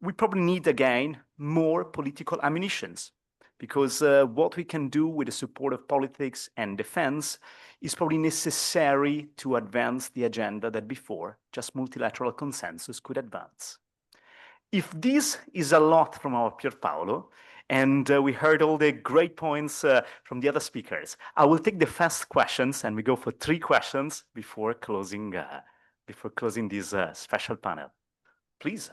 we probably need, again, more political ammunitions, because what we can do with the support of politics and defense is probably necessary to advance the agenda that before just multilateral consensus could advance. If this is a lot from our Pierpaolo, and we heard all the great points from the other speakers, I will take the first questions, and we go for 3 questions before closing this special panel. Please.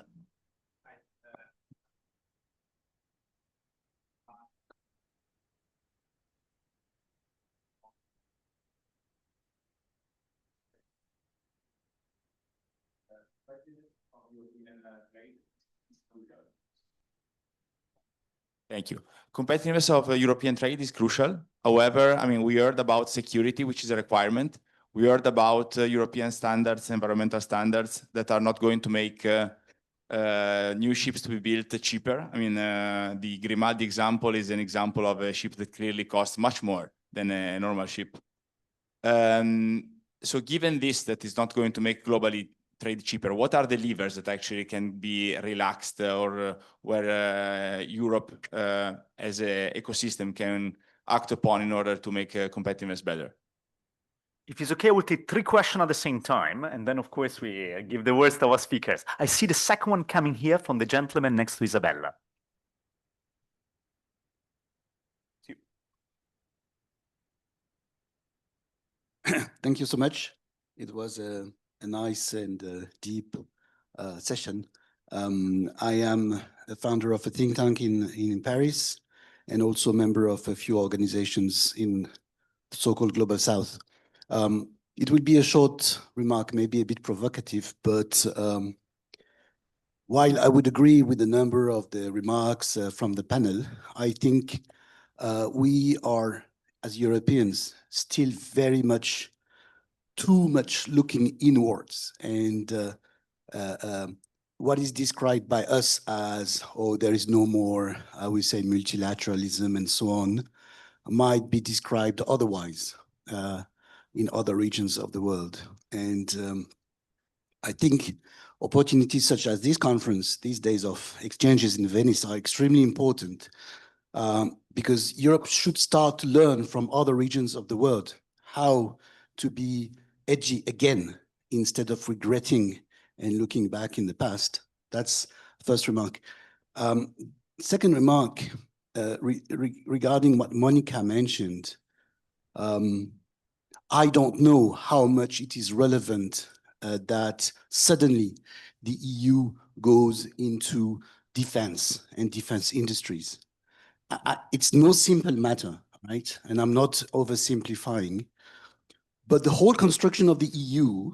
Thank you. Competitiveness of European trade is crucial. However, I mean, we heard about security, which is a requirement. We heard about European standards, environmental standards that are not going to make new ships to be built cheaper. I mean, the Grimaldi example is an example of a ship that clearly costs much more than a normal ship. So given this, that is not going to make globally trade cheaper, what are the levers that actually can be relaxed, or where Europe as an ecosystem can act upon in order to make competitiveness better? If it's okay, we'll take 3 questions at the same time, and then of course we give the words to our speakers. I see the second one coming here from the gentleman next to Isabella. Thank you so much. It was a nice and deep session. I am a founder of a think tank in Paris, and also a member of a few organizations so-called Global South. It will be a short remark, maybe a bit provocative, but while I would agree with a number of the remarks from the panel, I think we are, as Europeans, still very much too much looking inwards. And what is described by us as, oh, there is no more, I would say, multilateralism and so on, might be described otherwise in other regions of the world. And I think opportunities such as this conference, these days of exchanges in Venice, are extremely important because Europe should start to learn from other regions of the world how to be edgy again instead of regretting and looking back in the past. That's first remark. Second remark regarding what Monica mentioned. I don't know how much it is relevant that suddenly the EU goes into defense and defense industries. It's no simple matter, right? And I'm not oversimplifying, but the whole construction of the EU,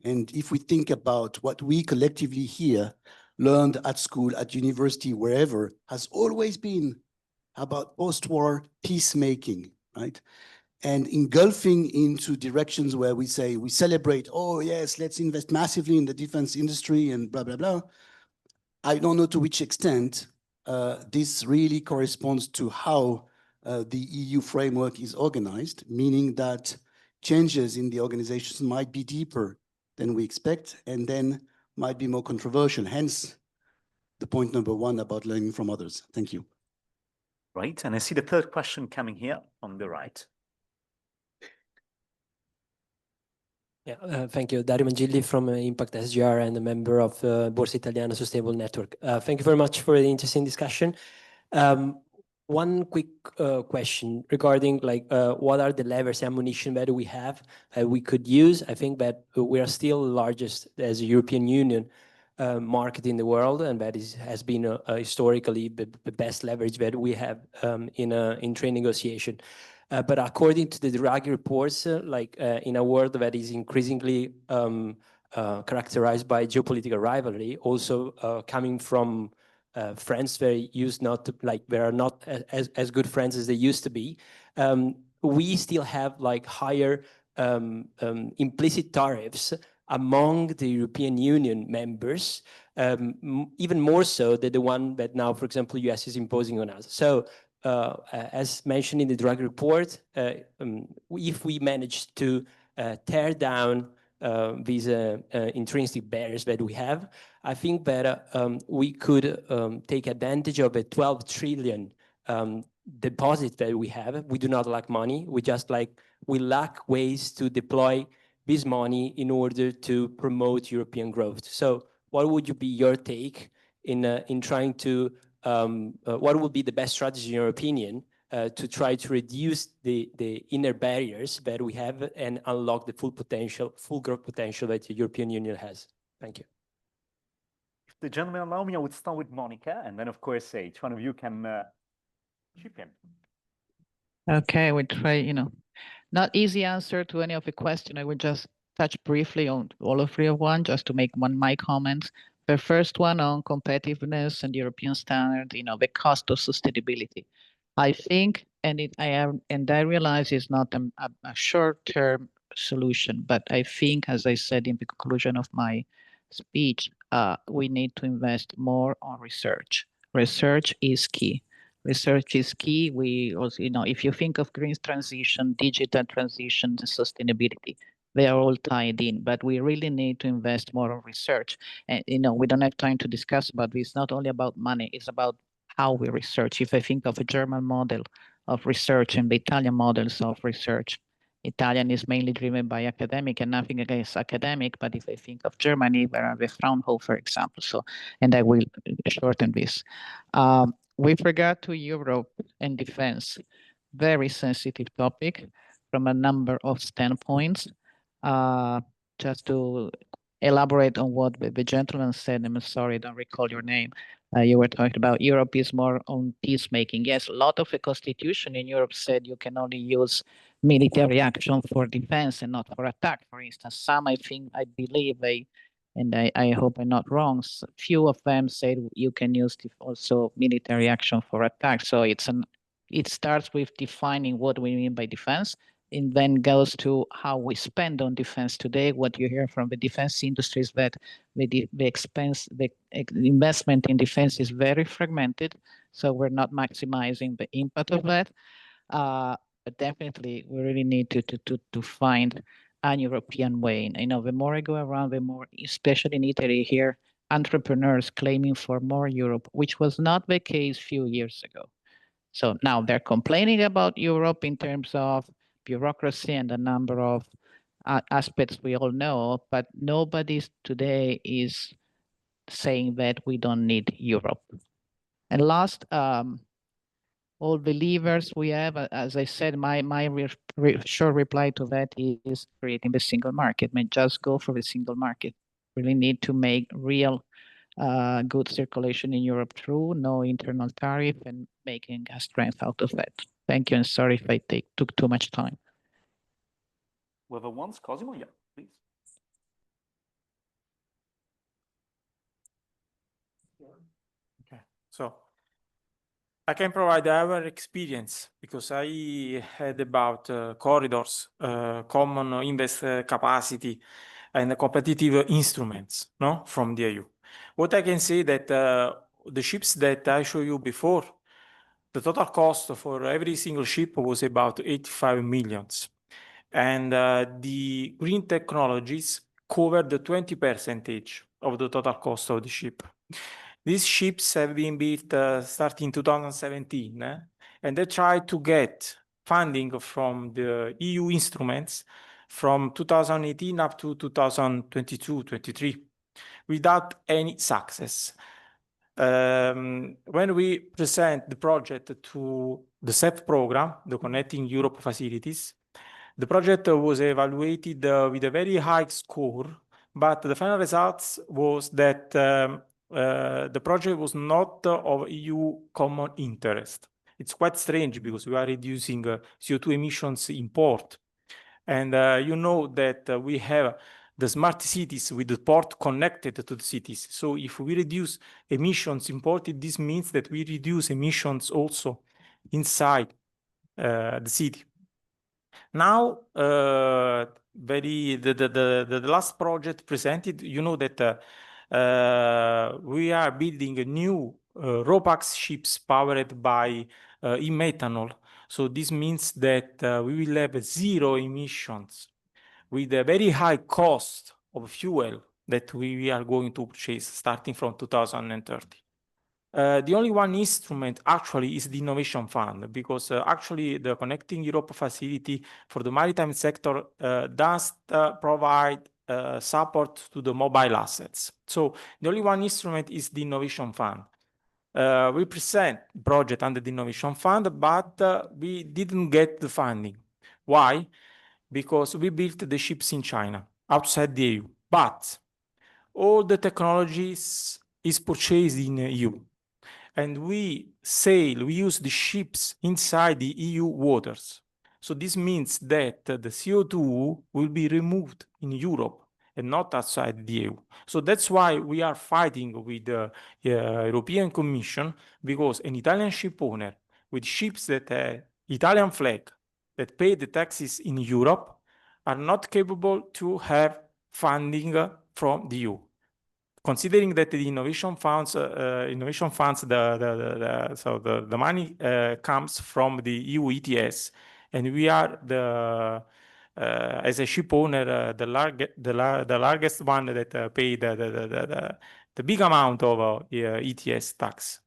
and if we think about what we collectively here learned at school, at university, wherever, has always been about post-war peacemaking, right? And engulfing into directions where we say, we celebrate, oh yes, let's invest massively in the defense industry and blah, blah, blah. I don't know to which extent this really corresponds to how the EU framework is organized, meaning that changes in the organizations might be deeper than we expect and then might be more controversial. Hence, the point number one about learning from others. Thank you. Right, and I see the third question coming here on the right. Yeah, thank you. Dario Mangilli from Impact SGR and a member of Borsa Italiana Sustainable Network. Thank you very much for the interesting discussion. One quick question regarding what are the levers, ammunition that we have we could use. I think that we are still the largest as a European Union market in the world, and that has been historically the best leverage that we have in trade negotiation. But according to the Draghi reports, in a world that is increasingly characterized by geopolitical rivalry, also coming from friends they used not to, they are not as good friends as they used to be, we still have higher implicit tariffs among the European Union members, even more so than the one that now, for example, US is imposing on us. So as mentioned in the Draghi report, if we manage to tear down these intrinsic barriers that we have, I think that we could take advantage of a 12 trillion deposit that we have. We do not lack money. We lack ways to deploy this money in order to promote European growth. So what would be your take in trying to what would be the best strategy in your opinion to try to reduce the inner barriers that we have and unlock the full growth potential that the European Union has? Thank you. If the gentlemen allow me, I would start with Monica, and then of course each one of you can chip in. Okay, we try, not easy answer to any of the question. I would just touch briefly on all of three of one, just to make my comments. The first one on competitiveness and European standard, the cost of sustainability. I think, and I realize it's not a short-term solution, but I think, as I said in the conclusion of my speech, we need to invest more on research. Research is key. Research is key. We also, if you think of green transition, digital transition, and sustainability, they are all tied in, but we really need to invest more on research. And, we don't have time to discuss about this. It's not only about money, it's about how we research. If I think of a German model of research and the Italian models of research, Italian is mainly driven by academic and nothing against academic, but if I think of Germany, where are the Fraunhofer example, and I will shorten this. With regard to Europe and defense, very sensitive topic from a number of standpoints. Just to elaborate on what the gentleman said. I'm sorry, I don't recall your name. You were talking about Europe is more on peacemaking. Yes, a lot of the constitution in Europe said you can only use military action for defense and not for attack. For instance, some, I believe and I hope I'm not wrong, few of them said you can use also military action for attack. So it starts with defining what we mean by defense, and then goes to how we spend on defense today. What you hear from the defense industry is that the investment in defense is very fragmented, so we're not maximizing the impact of that. But definitely, we really need to find an European way. I know the more I go around, the more, especially in Italy here, entrepreneurs claiming for more Europe, which was not the case a few years ago. So now they're complaining about Europe in terms of bureaucracy and a number of aspects we all know, but nobody today is saying that we don't need Europe. And last, all the levers we have, as I said, my short reply to that is creating the single market. I mean, just go for the single market. Really need to make real good circulation in Europe through no internal tariff and making a strength out of that. Thank you, and sorry if I took too much time. Whoever wants, Cosimo, yeah, please. Okay, so I can provide our experience because I had about corridors, common invest capacity, and competitive instruments, no, from the EU. What I can say that the ships that I showed you before, the total cost for every single ship was about 85 millions. And the green technologies covered the 20% of the total cost of the ship. These ships have been built starting 2017, and they tried to get funding from the EU instruments from 2018 up to 2022-23 without any success. When we present the project to the CEF program, the Connecting Europe Facilities, the project was evaluated with a very high score, but the final results was that the project was not of EU common interest. It's quite strange because we are reducing CO2 emissions import. And you know that we have the smart cities with the port connected to the cities. So if we reduce emissions imported, this means that we reduce emissions also inside the city. Now, the last project presented, you know that we are building a new RoPax ships powered by e-methanol. So this means that we will have zero emissions with a very high cost of fuel that we are going to purchase starting from 2030. The only one instrument actually is the Innovation Fund, because actually the Connecting Europe facility for the maritime sector does provide support to the mobile assets. So the only one instrument is the Innovation Fund. We present project under the Innovation Fund, but we didn't get the funding. Why? Because we built the ships in China, outside the EU, but all the technologies is purchased in the EU. And we use the ships inside the EU waters. So this means that the CO2 will be removed in Europe and not outside the EU. So that's why we are fighting with the European Commission, because an Italian ship owner with ships that have Italian flag that pay the taxes in Europe are not capable to have funding from the EU. Considering that the innovation funds, the money comes from the EU ETS, and we are as a ship owner the largest one that pay the big amount of ETS tax.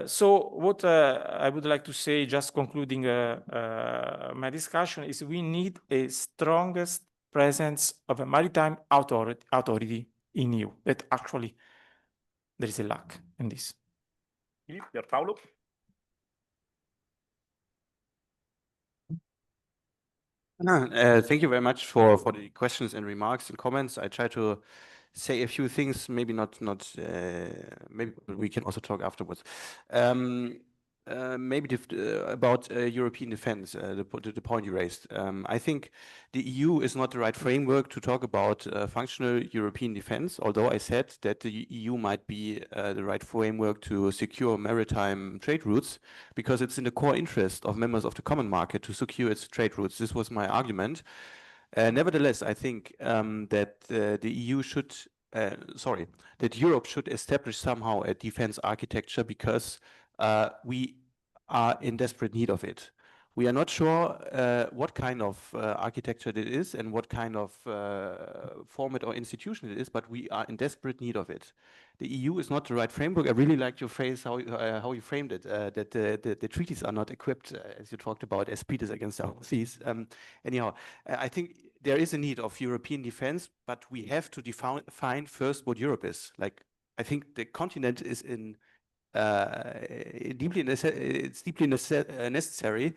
So what I would like to say, just concluding my discussion, is we need a strongest presence of a maritime authority in EU. That actually there is a lack in this. Paolo? Thank you very much for the questions and remarks and comments. I try to say a few things, maybe not maybe we can also talk afterwards. Maybe about European defense, the point you raised. I think the EU is not the right framework to talk about functional European defense, although I said that the EU might be the right framework to secure maritime trade routes, because it's in the core interest of members of the common market to secure its trade routes. This was my argument. Nevertheless, I think that the EU should, that Europe should establish somehow a defense architecture, because we are in desperate need of it. We are not sure what kind of architecture it is and what kind of format or institution it is, but we are in desperate need of it. The EU is not the right framework. I really liked your phrase, how you framed it, that the treaties are not equipped, as you talked about, as Peters against the Houthis. Anyhow, I think there is a need of European defense, but we have to define first what Europe is. Like, I think the continent is it's deeply necessary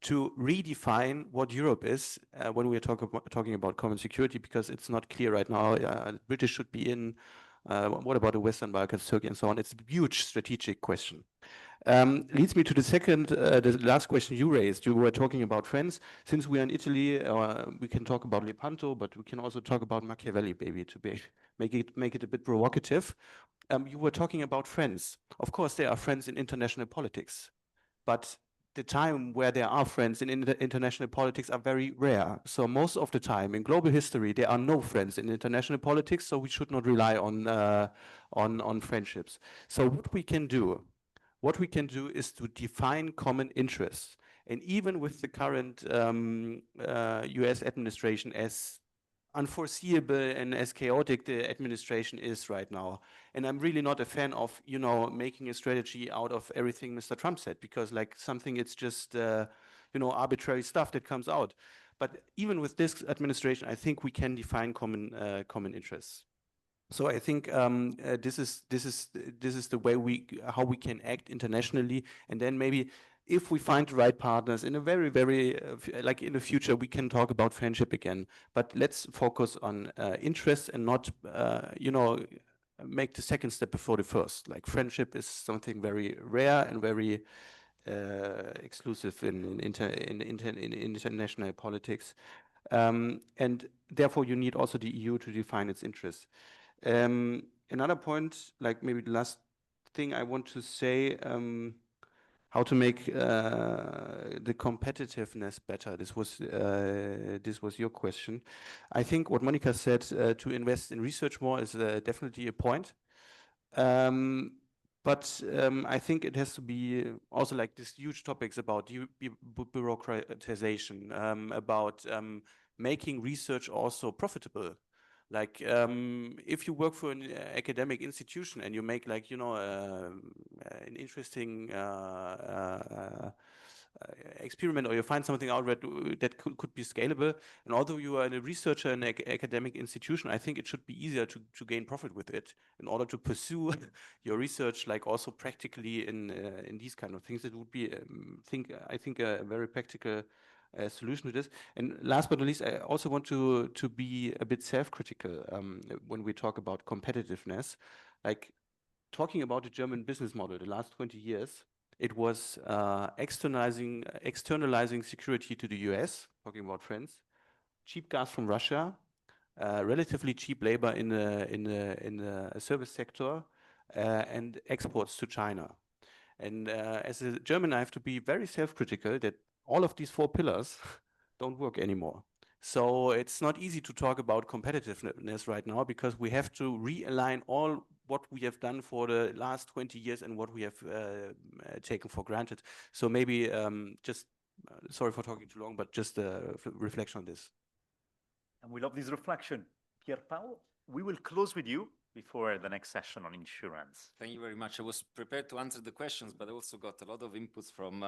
to redefine what Europe is when we are talking about common security, because it's not clear right now. The British should be in. What about the Western Balkans, Turkey, and so on? It's a huge strategic question. Leads me to the last question you raised. You were talking about friends. Since we are in Italy, we can talk about Lepanto, but we can also talk about Machiavelli, maybe, to make it a bit provocative. You were talking about friends. Of course, there are friends in international politics, but the time where there are friends in international politics are very rare. So most of the time in global history, there are no friends in international politics. So we should not rely on friendships. So what we can do is to define common interests. And even with the current US administration, as unforeseeable and as chaotic the administration is right now, and I'm really not a fan of, making a strategy out of everything Mr. Trump said, because like something, it's just, arbitrary stuff that comes out. But even with this administration, I think we can define common interests. So I think this is the way how we can act internationally, and then maybe if we find the right partners in a very, very like in the future, we can talk about friendship again. But let's focus on interests and not make the second step before the first. Like, friendship is something very rare and very exclusive in international politics, and therefore you need also the EU to define its interests. Another point, like maybe the last thing I want to say, how to make the competitiveness better. This was your question. I think what Monica said, to invest in research more, is definitely a point. But I think it has to be also like these huge topics about bureaucratization, about making research also profitable. Like, if you work for an academic institution and you make, like, an interesting experiment, or you find something out that could be scalable, and although you are a researcher in an academic institution, I think it should be easier to gain profit with it in order to pursue your research, like also practically in these kind of things. It would be, I think, a very practical solution to this. And last but not least, I also want to be a bit self-critical when we talk about competitiveness. Like, talking about the German business model, the last 20 years, it was externalizing security to the US, talking about friends, cheap gas from Russia, relatively cheap labor in the service sector, and exports to China. And as a German, I have to be very self-critical that all of these 4 pillars don't work anymore. So it's not easy to talk about competitiveness right now, because we have to realign all what we have done for the last 20 years and what we have taken for granted. So maybe just, sorry for talking too long, but just a reflection on this. And we love this reflection. Pierpaolo, we will close with you before the next session on insurance. Thank you very much. I was prepared to answer the questions, but I also got a lot of inputs from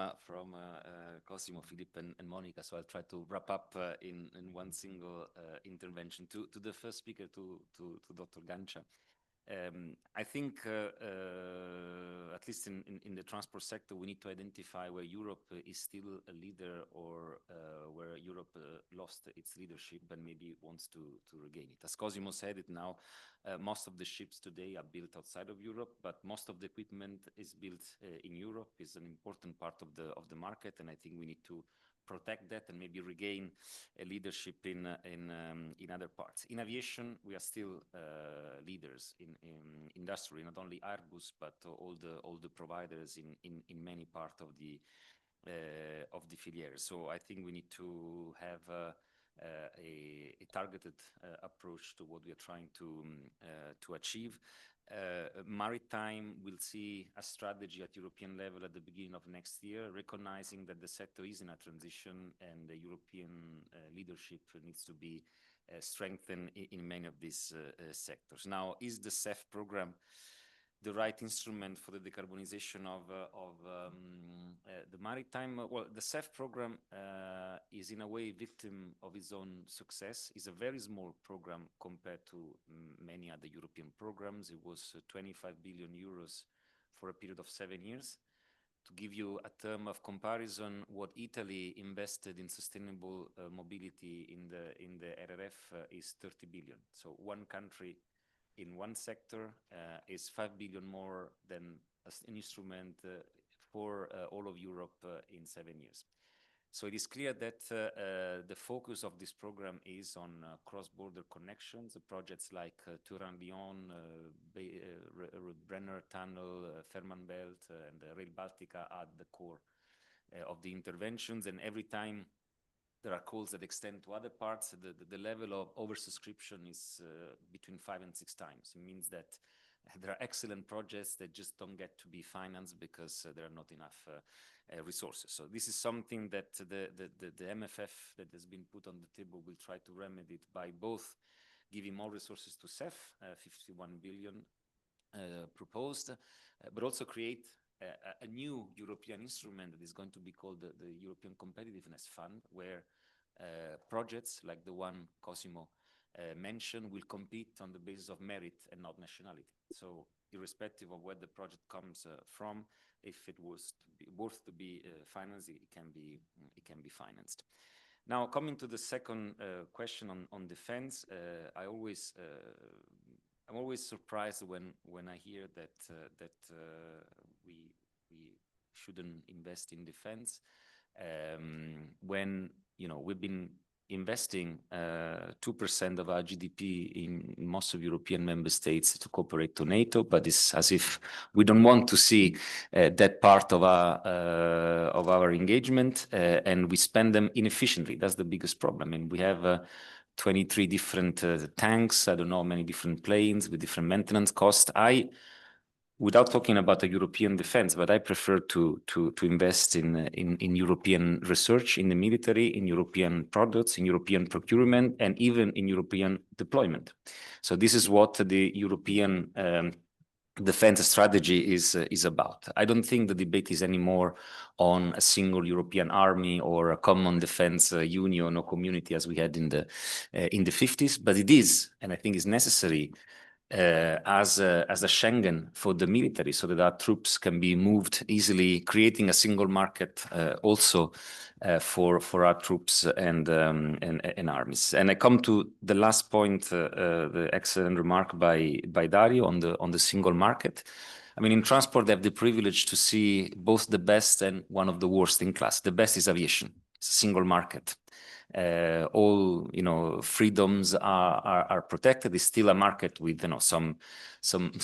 Cosimo, Philippe, and Monica. So I'll try to wrap up in one single intervention. To the first speaker, to Dr. Gancia. I think, at least in the transport sector, we need to identify where Europe is still a leader or where Europe lost its leadership and maybe wants to regain it. As Cosimo said it now, most of the ships today are built outside of Europe, but most of the equipment is built in Europe. Is an important part of the market, and I think we need to protect that and maybe regain a leadership in other parts. In aviation, we are still leaders in industry, not only Airbus, but all the providers in many parts of the filiere. So I think we need to have a targeted approach to what we are trying to achieve. Maritime will see a strategy at European level at the beginning of next year, recognizing that the sector is in a transition and the European leadership needs to be strengthened in many of these sectors. Now, is the CEF program the right instrument for the decarbonization of the maritime? Well, the CEF program is in a way victim of its own success. It's a very small program compared to many other European programs. It was 25 billion euros for a period of 7 years. To give you a term of comparison, what Italy invested in sustainable mobility in the RRF is 30 billion. So one country in one sector is 5 billion more than an instrument for all of Europe in 7 years. So it is clear that the focus of this program is on cross-border connections, projects like Turin-Lyon, Brenner Tunnel, Fehmarnbelt, and Rail Baltica at the core of the interventions. And every time there are calls that extend to other parts, the level of oversubscription is between 5 and 6 times. It means that there are excellent projects that just don't get to be financed because there are not enough resources. So this is something that the MFF that has been put on the table will try to remedy it by both giving more resources to CEF, 51 billion proposed, but also create a new European instrument that is going to be called the European Competitiveness Fund, where projects like the one Cosimo mentioned will compete on the basis of merit and not nationality. So irrespective of where the project comes from, if it was worth to be financed, it can be financed. Now, coming to the second question on defense, I'm always surprised when I hear that we shouldn't invest in defense. When we've been investing 2% of our GDP in most of European member states to cooperate to NATO, but it's as if we don't want to see that part of our engagement, and we spend them inefficiently. That's the biggest problem. And we have 23 different tanks, I don't know, many different planes with different maintenance costs. Without talking about the European defense, but I prefer to invest in European research, in the military, in European products, in European procurement, and even in European deployment. So this is what the European defense strategy is about. I don't think the debate is anymore on a single European army or a common defense union or community as we had in the 50s, but it is, and I think is necessary as a Schengen for the military, so that our troops can be moved easily, creating a single market also for our troops and armies. And I come to the last point, the excellent remark by Dario on the single market. I mean, in transport, they have the privilege to see both the best and one of the worst in class. The best is aviation. It's a single market. All freedoms are protected. It's still a market with some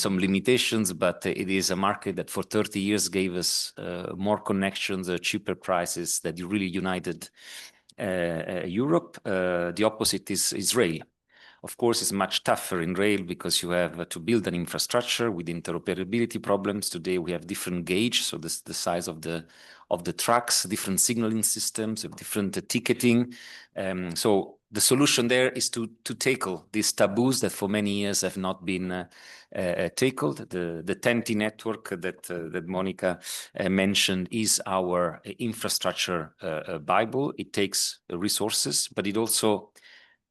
limitations, but it is a market that for 30 years gave us more connections, cheaper prices, that really united Europe. The opposite is rail. Of course, it's much tougher in rail because you have to build an infrastructure with interoperability problems. Today we have different gauge, so the size of the tracks, different signaling systems, different ticketing. So the solution there is to tackle these taboos that for many years have not been tackled. The TEN-T network that Monica mentioned is our infrastructure Bible. It takes resources, but it also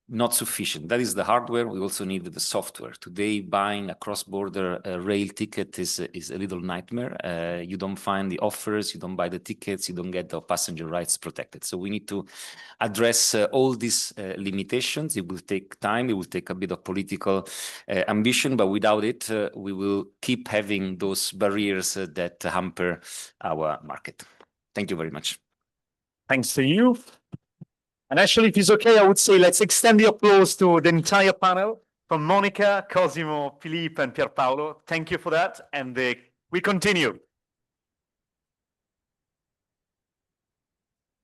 not sufficient. That is the hardware. We also need the software. Today, buying a cross-border rail ticket is a little nightmare. You don't find the offers, you don't buy the tickets, you don't get the passenger rights protected. So we need to address all these limitations. It will take time. It will take a bit of political ambition, but without it, we will keep having those barriers that hamper our market. Thank you very much. Thanks to you. And actually, if it's okay, I would say let's extend the applause to the entire panel from Monica, Cosimo, Philippe, and Pierpaolo. Thank you for that. And we continue.